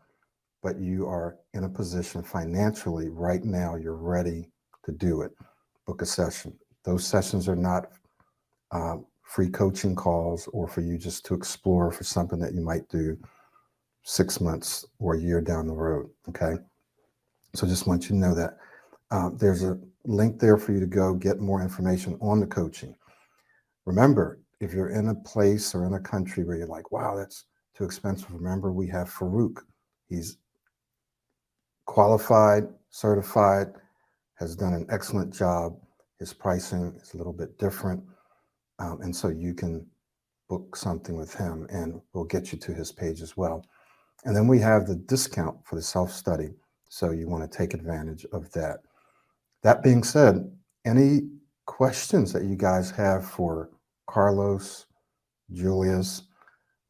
but you are in a position financially right now, you're ready to do it. Book a session. Those sessions are not free coaching calls or for you just to explore for something that you might do 6 months or a year down the road. Okay. So just want you to know that there's a link there for you to go get more information on the coaching. Remember, If you're in a place or in a country where you're like, wow, that's too expensive, remember we have Farouk. He's qualified, certified, has done an excellent job. His pricing is a little bit different. And so you can book something with him and we'll get you to his page as well. And then we have the discount for the self-study. So you want to take advantage of that. That being said, any questions that you guys have for Carlos, Julius,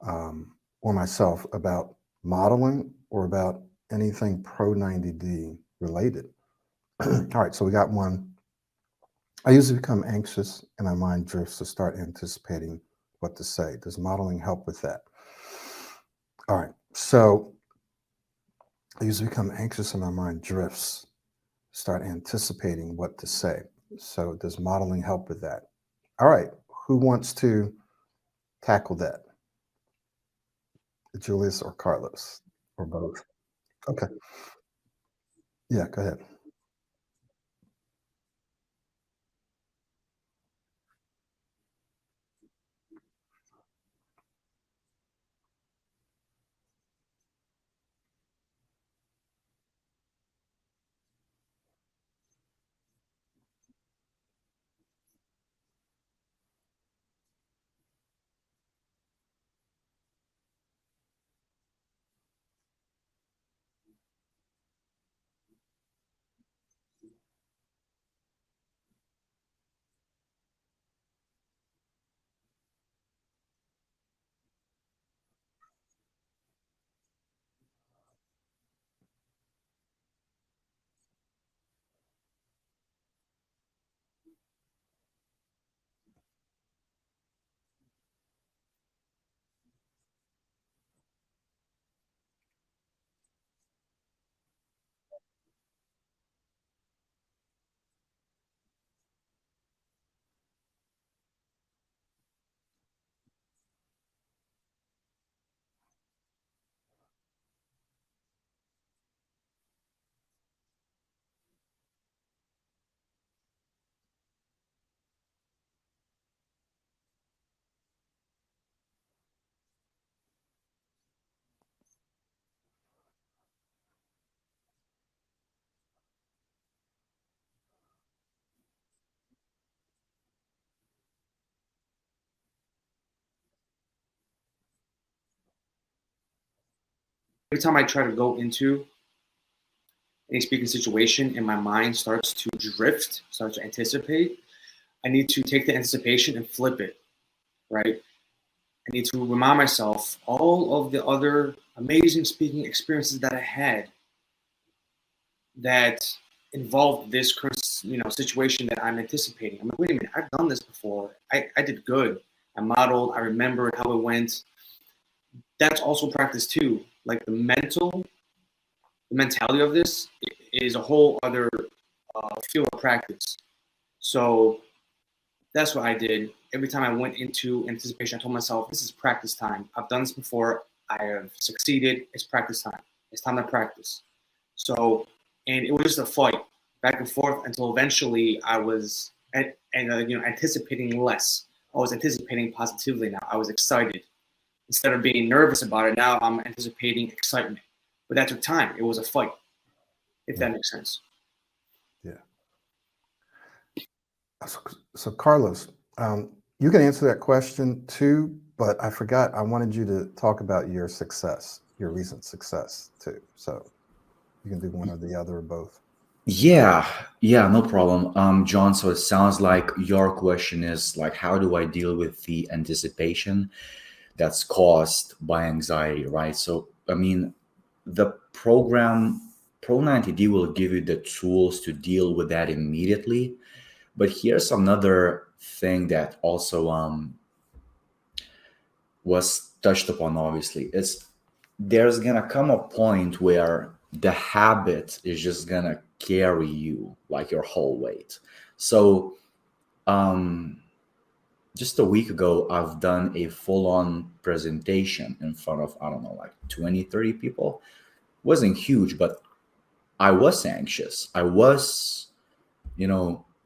or myself about modeling or about anything Pro 90D related? All right, so we got one. I usually become anxious and my mind drifts to start anticipating what to say. Does modeling help with that? All right, so I usually become anxious and my mind drifts, start anticipating what to say. So does modeling help with that? All right, who wants to tackle that? Julius or Carlos or both? Okay, yeah, go ahead. Every time I try to go into any speaking situation and my mind starts to drift, starts to anticipate, I need to take the anticipation and flip it, right? I need to remind myself all of the other amazing speaking experiences that I had that involved this current, situation that I'm anticipating. I'm like, wait a minute, I've done this before. I did good. I modeled. I remembered how it went. That's also practice too. Like the mentality of this is a whole other field of practice. So that's what I did. Every time I went into anticipation, I told myself, this is practice time. I've done this before. I have succeeded. It's practice time. It's time to practice. So, and it was just a fight back and forth until eventually I was, anticipating less. I was anticipating positively now. I was excited. Instead of being nervous about it, now I'm anticipating excitement. But that took time. It was a fight, if that makes sense. Yeah. So Carlos, you can answer that question too, but I forgot. I wanted you to talk about your success, your recent success too. So you can do one or the other or both. Yeah, yeah, no problem. John, so it sounds like your question is like, how do I deal with the anticipation that's caused by anxiety, right? So, I mean, the program Pro 90D will give you the tools to deal with that immediately. But here's another thing that also was touched upon, obviously. It's there's gonna come a point where the habit is just gonna carry you like your whole weight. So um just a week ago, I've done a full-on presentation in front of, I don't know, like 20, 30 people. Wasn't huge, but I was anxious. I was,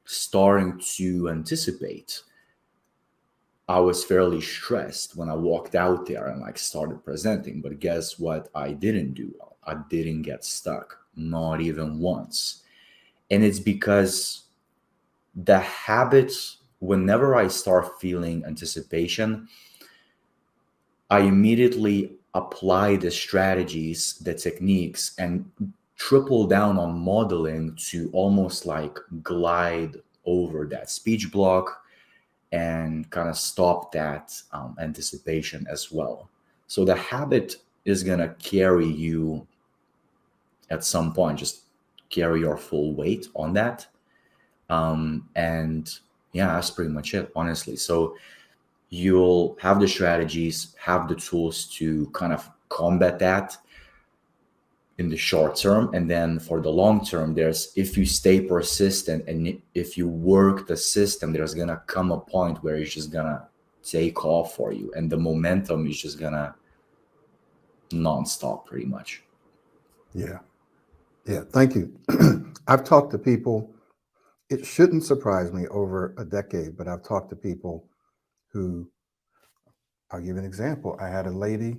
starting to anticipate. I was fairly stressed when I walked out there and like started presenting. But guess what? I didn't do well. I didn't get stuck, not even once. And it's because the habits, whenever I start feeling anticipation, I immediately apply the strategies, the techniques, and triple down on modeling to almost like glide over that speech block and kind of stop that anticipation as well. So the habit is going to carry you at some point, just carry your full weight on that. And yeah, that's pretty much it, honestly. So you'll have the strategies, have the tools to kind of combat that in the short term. And then for the long term, there's, if you stay persistent and if you work the system, there's going to come a point where it's just going to take off for you. And the momentum is just going to nonstop pretty much. Yeah. Yeah. Thank you. I've talked to people, it shouldn't surprise me over a decade, but I've talked to people who, I'll give an example. I had a lady,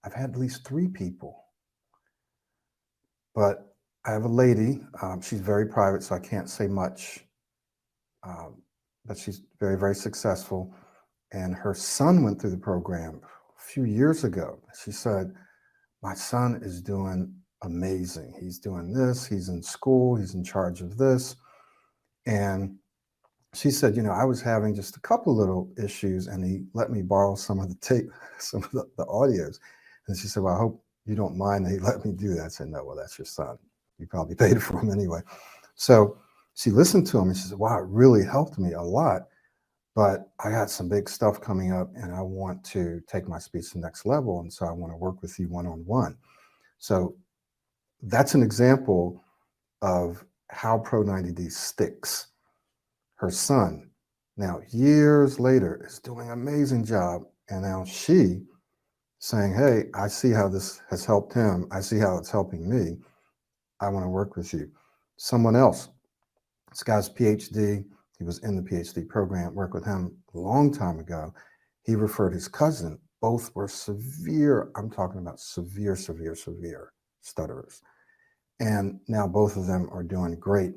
I've had at least 3 people, but I have a lady, she's very private, so I can't say much, but she's very, very successful. And her son went through the program a few years ago. She said, my son is doing amazing. He's doing this, he's in school, he's in charge of this. And she said, I was having just a couple little issues and he let me borrow some of the tape, some of the audios. And she said, well, I hope you don't mind that he let me do that. I said, no, well, that's your son. You probably paid for him anyway. So she listened to him and she said, wow, it really helped me a lot. But I got some big stuff coming up and I want to take my speech to the next level. And so I want to work with you one-on-one. So that's an example of how Pro 90D sticks. Her son, now years later, is doing an amazing job. And now she saying, hey, I see how this has helped him. I see how it's helping me. I want to work with you. Someone else, this guy's PhD, he was in the PhD program, worked with him a long time ago. He referred his cousin. Both were severe, I'm talking about severe stutterers. And now both of them are doing great.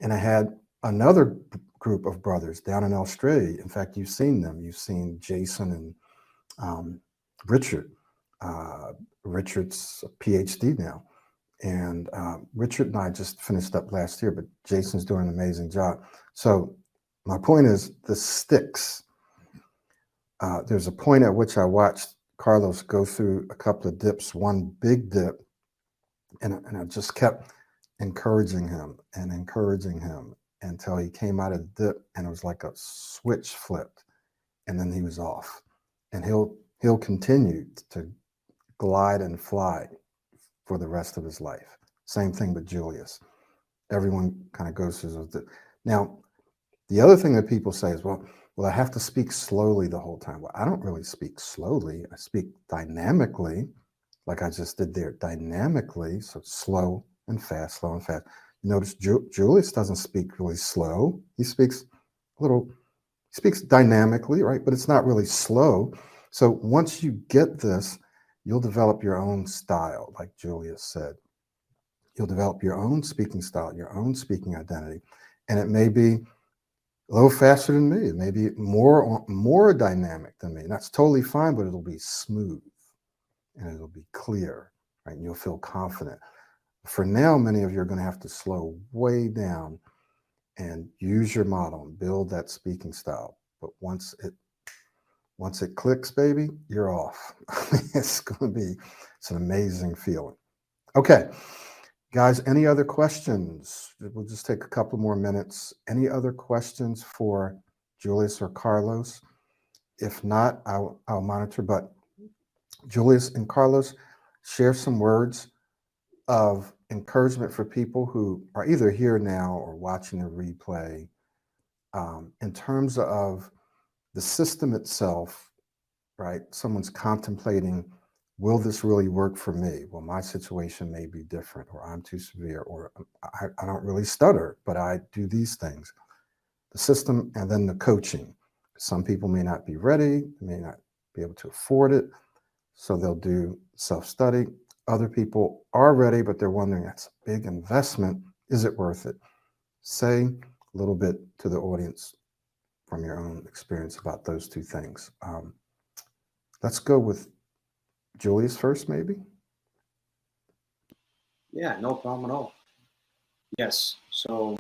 And I had another group of brothers down in Australia. In fact, you've seen them. You've seen Jason and Richard. Richard's a PhD now. And Richard and I just finished up last year, but Jason's doing an amazing job. So my point is, the sticks. There's a point at which I watched Carlos go through a couple of dips, one big dip, and I just kept encouraging him until he came out of the dip, and it was like a switch flipped, and then he was off. And he'll continue to glide and fly for the rest of his life. Same thing with Julius. Everyone kind of goes through those. Now, the other thing that people say is, well, I have to speak slowly the whole time. Well, I don't really speak slowly. I speak dynamically, like I just did there, dynamically. So slow and fast, slow and fast. You notice Julius doesn't speak really slow. He speaks dynamically, right? But it's not really slow. So once you get this, you'll develop your own style, like Julius said. You'll develop your own speaking style, your own speaking identity. And it may be a little faster than me. It may be more dynamic than me. And that's totally fine, but it'll be smooth and it'll be clear, right? And you'll feel confident. For now, many of you are going to have to slow way down and use your model and build that speaking style. But once it clicks, baby, you're off. It's an amazing feeling. Okay, guys, any other questions? We'll just take a couple more minutes. Any other questions for Julius or Carlos? If not, I'll monitor. But Julius and Carlos, share some words of encouragement for people who are either here now or watching a replay, in terms of the system itself, right? Someone's contemplating, will this really work for me? Well, my situation may be different, or I'm too severe, or I don't really stutter, but I do these things. The system, and then the coaching. Some people may not be ready, may not be able to afford it, so they'll do self-study. Other people are ready, but they're wondering, that's a big investment. Is it worth it? Say a little bit to the audience from your own experience about those two things. Let's go with Julius first, maybe. Yeah, no problem at all. Yes. So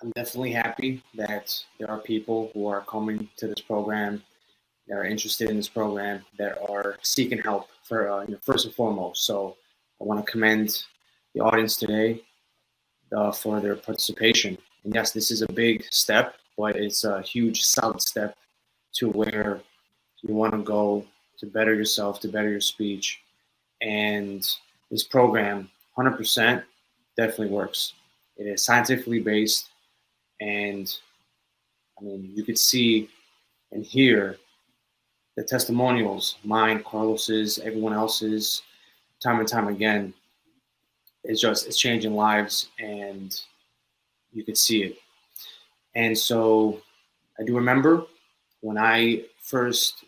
I'm definitely happy that there are people who are coming to this program, that are interested in this program, that are seeking help for first and foremost. So I want to commend the audience today for their participation. And yes, this is a big step, but it's a huge, solid step to where you want to go to better yourself, to better your speech. And this program, 100%, definitely works. It is scientifically based, and I mean, you could see and hear the testimonials, mine, Carlos's, everyone else's, time and time again. It's changing lives, and you could see it. And so I do remember when I first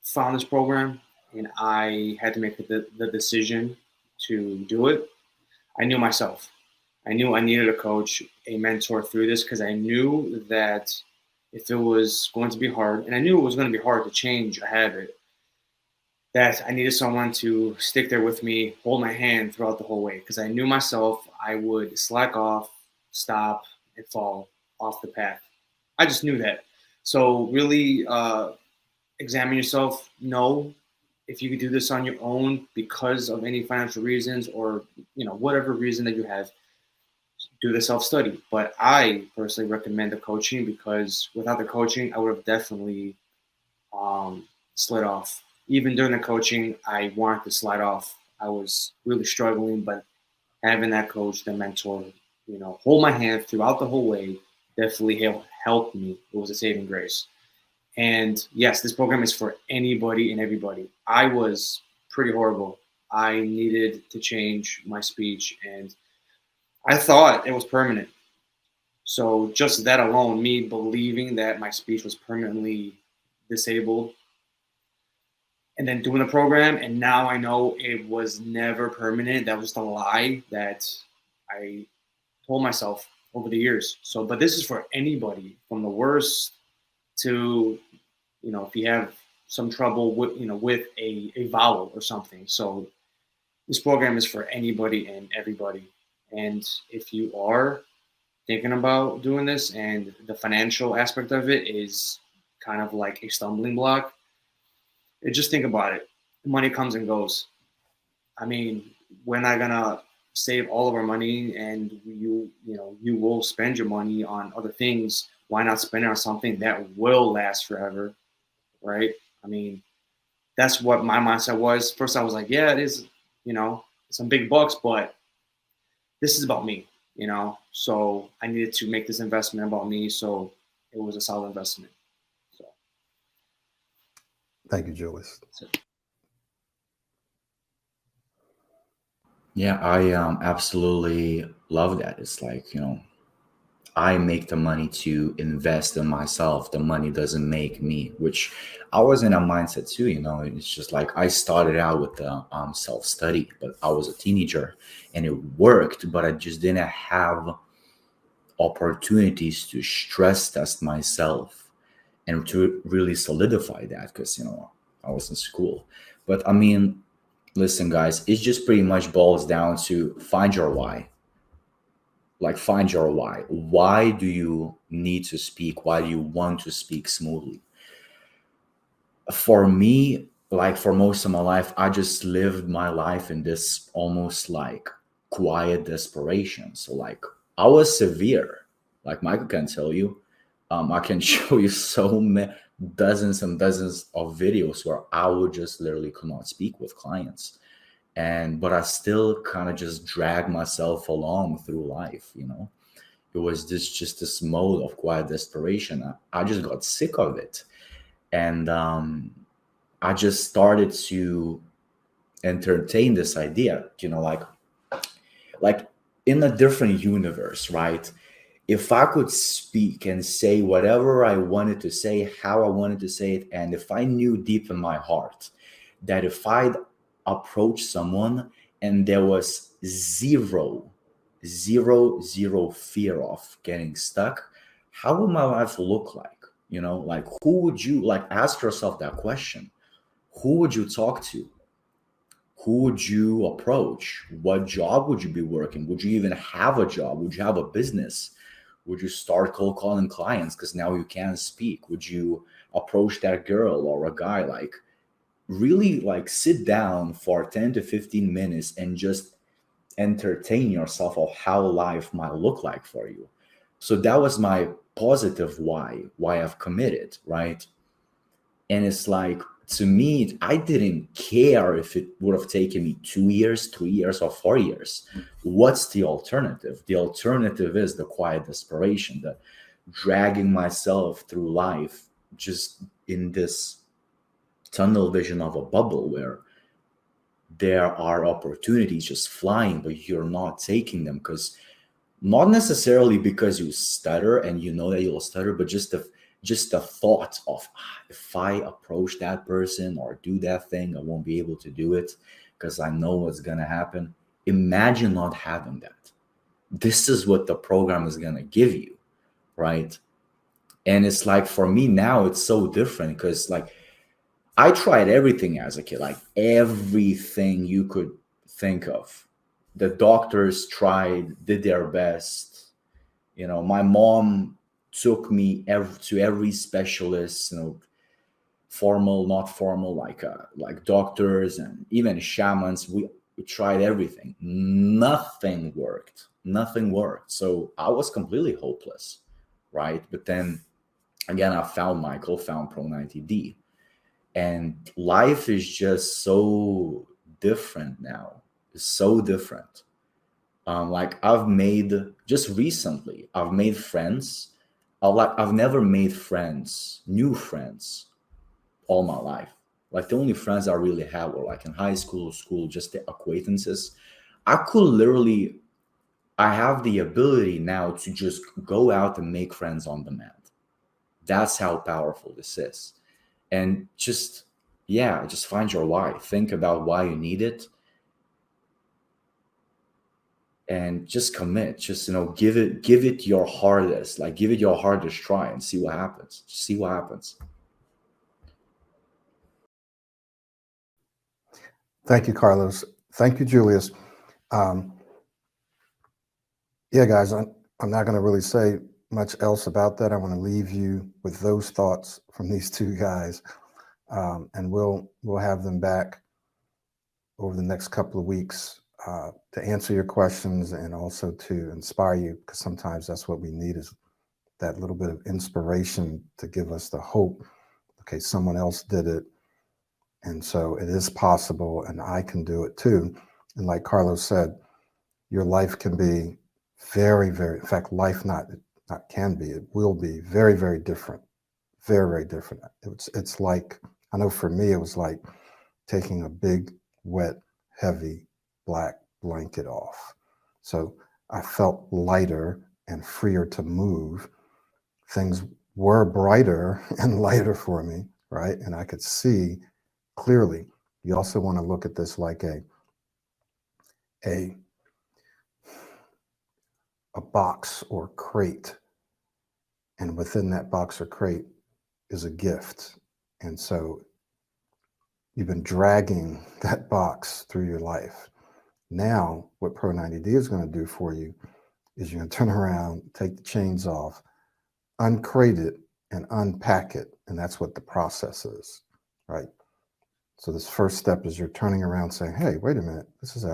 found this program and I had to make the decision to do it. I knew myself. I knew I needed a coach, a mentor through this, because I knew that if it was going to be hard, and I knew it was going to be hard to change a habit, that I needed someone to stick there with me, hold my hand throughout the whole way, because I knew myself I would slack off, stop, and fall off the path. I just knew that. So really examine yourself. Know if you could do this on your own because of any financial reasons or whatever reason that you have. Do the self-study. But I personally recommend the coaching because without the coaching, I would have definitely slid off. Even during the coaching, I wanted to slide off. I was really struggling, but having that coach, the mentor, hold my hand throughout the whole way definitely helped me. It was a saving grace. And yes, this program is for anybody and everybody. I was pretty horrible. I needed to change my speech, and I thought it was permanent. So just that alone, me believing that my speech was permanently disabled, and then doing the program, and now I know it was never permanent. That was the lie that I told myself over the years. So, but this is for anybody, from the worst to, if you have some trouble with, with a vowel or something. So this program is for anybody and everybody. And if you are thinking about doing this and the financial aspect of it is kind of like a stumbling block, just think about it. Money comes and goes. I mean, we're not gonna save all of our money, and you will spend your money on other things. Why not spend it on something that will last forever, right? I mean, that's what my mindset was. First, I was like, yeah, it is, some big bucks, but this is about me, So I needed to make this investment about me, so it was a solid investment. So, Thank you, Julius. Yeah, I absolutely love that. It's like, I make the money to invest in myself. The money doesn't make me, which I was in a mindset too. It's just like I started out with the self-study, but I was a teenager and it worked, but I just didn't have opportunities to stress test myself and to really solidify that because, I was in school. But I mean, listen, guys, it just pretty much boils down to find your why. Like, find your why. Why do you need to speak? Why do you want to speak smoothly? For me, like for most of my life, I just lived my life in this almost like quiet desperation. So like I was severe, like Michael can tell you. I can show you so many dozens and dozens of videos where I would just literally could not speak with clients. But I still kind of just drag myself along through life. It was this mode of quiet desperation. I just got sick of it, and I just started to entertain this idea. Like in a different universe, right? if I could speak and say whatever I wanted to say, how I wanted to say it, and if I knew deep in my heart that if I'd approach someone and there was zero fear of getting stuck, how would my life look like? You know, like who would you like ask yourself that question? Who would you talk to? Who would you approach? What job would you be working? Would you even have a job? Would you have a business? Would you start cold calling clients because now you can speak? Would you approach that girl or a guy? Like really like sit down for 10 to 15 minutes and just entertain yourself of how life might look like for you. So that was my positive why I've committed, right? And it's like, to me, I didn't care if it would have taken me 2 years, 3 years, or 4 years. What's the alternative? The alternative is the quiet desperation, the dragging myself through life just in this tunnel vision of a bubble where there are opportunities just flying, but you're not taking them because not necessarily because you stutter and you know that you'll stutter, but just the thought of if I approach that person or do that thing, I won't be able to do it because I know what's going to happen. Imagine not having that. This is what the program is going to give you, right? And it's like, for me now, it's so different because like I tried everything as a kid, like everything you could think of. The doctors tried, did their best. You know, my mom took me to every specialist, you know, formal, not formal, like doctors and even shamans. We tried everything. Nothing worked. Nothing worked. So I was completely hopeless, right? But then again, I found Michael, found Pro 90D. And life is just so different now. It's so different. Like I've made just recently, I've made friends. I've never made friends, new friends, all my life. Like the only friends I really had were like in high school, just the acquaintances. I could literally, I have the ability now to just go out and make friends on demand. That's how powerful this is. And just, yeah, just find your why. Think about why you need it. And just commit. Just, you know, give it your hardest. Like give it your hardest try and see what happens. Just see what happens. Thank you, Carlos. Thank you, Julius. Yeah, guys, I'm not going to really say much else about that. I want to leave you with those thoughts from these two guys, and we'll have them back over the next couple of weeks to answer your questions and also to inspire you, because sometimes that's what we need, is that little bit of inspiration to give us the hope. Okay, someone else did it, and so it is possible, and I can do it too. And like Carlos said, your life can be very, very, in fact, life not can be, it will be very, very different. Very, very different. It's like, I know for me, it was like taking a big, wet, heavy black blanket off. So I felt lighter and freer to move. Things were brighter and lighter for me, right? And I could see clearly. You also want to look at this like a box or crate. And within that box or crate is a gift. And so you've been dragging that box through your life. Now, what Pro 90D is going to do for you is you're going to turn around, take the chains off, uncrate it, and unpack it. And that's what the process is, right? So this first step is you're turning around saying, hey, wait a minute, this is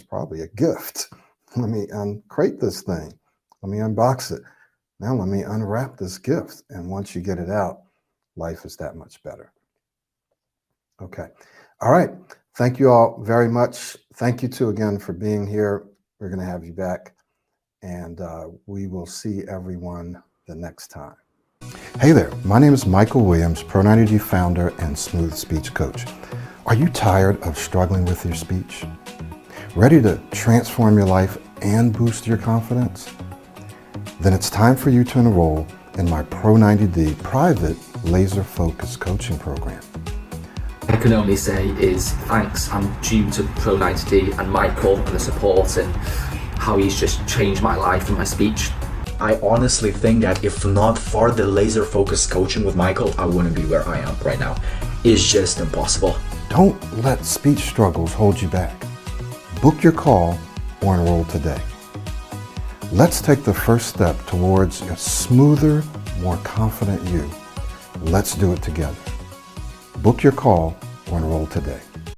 probably a gift. Let me uncrate this thing. Let me unbox it. Now let me unwrap this gift. And once you get it out, life is that much better. Okay. All right. Thank you all very much. Thank you too again for being here. We're going to have you back, and we will see everyone the next time. Hey there. My name is Michael Williams, Pro 90D founder and smooth speech coach. Are you tired of struggling with your speech? Ready to transform your life and boost your confidence? then it's time for you to enroll in my Pro 90D private laser focus coaching program. I can only say is thanks. I'm due to Pro 90D and Michael and the support and how he's just changed my life and my speech. I honestly think that if not for the laser focus coaching with Michael, I wouldn't be where I am right now. It's just impossible. Don't let speech struggles hold you back. Book your call or enroll today. Let's take the first step towards a smoother, more confident you. Let's do it together. Book your call or enroll today.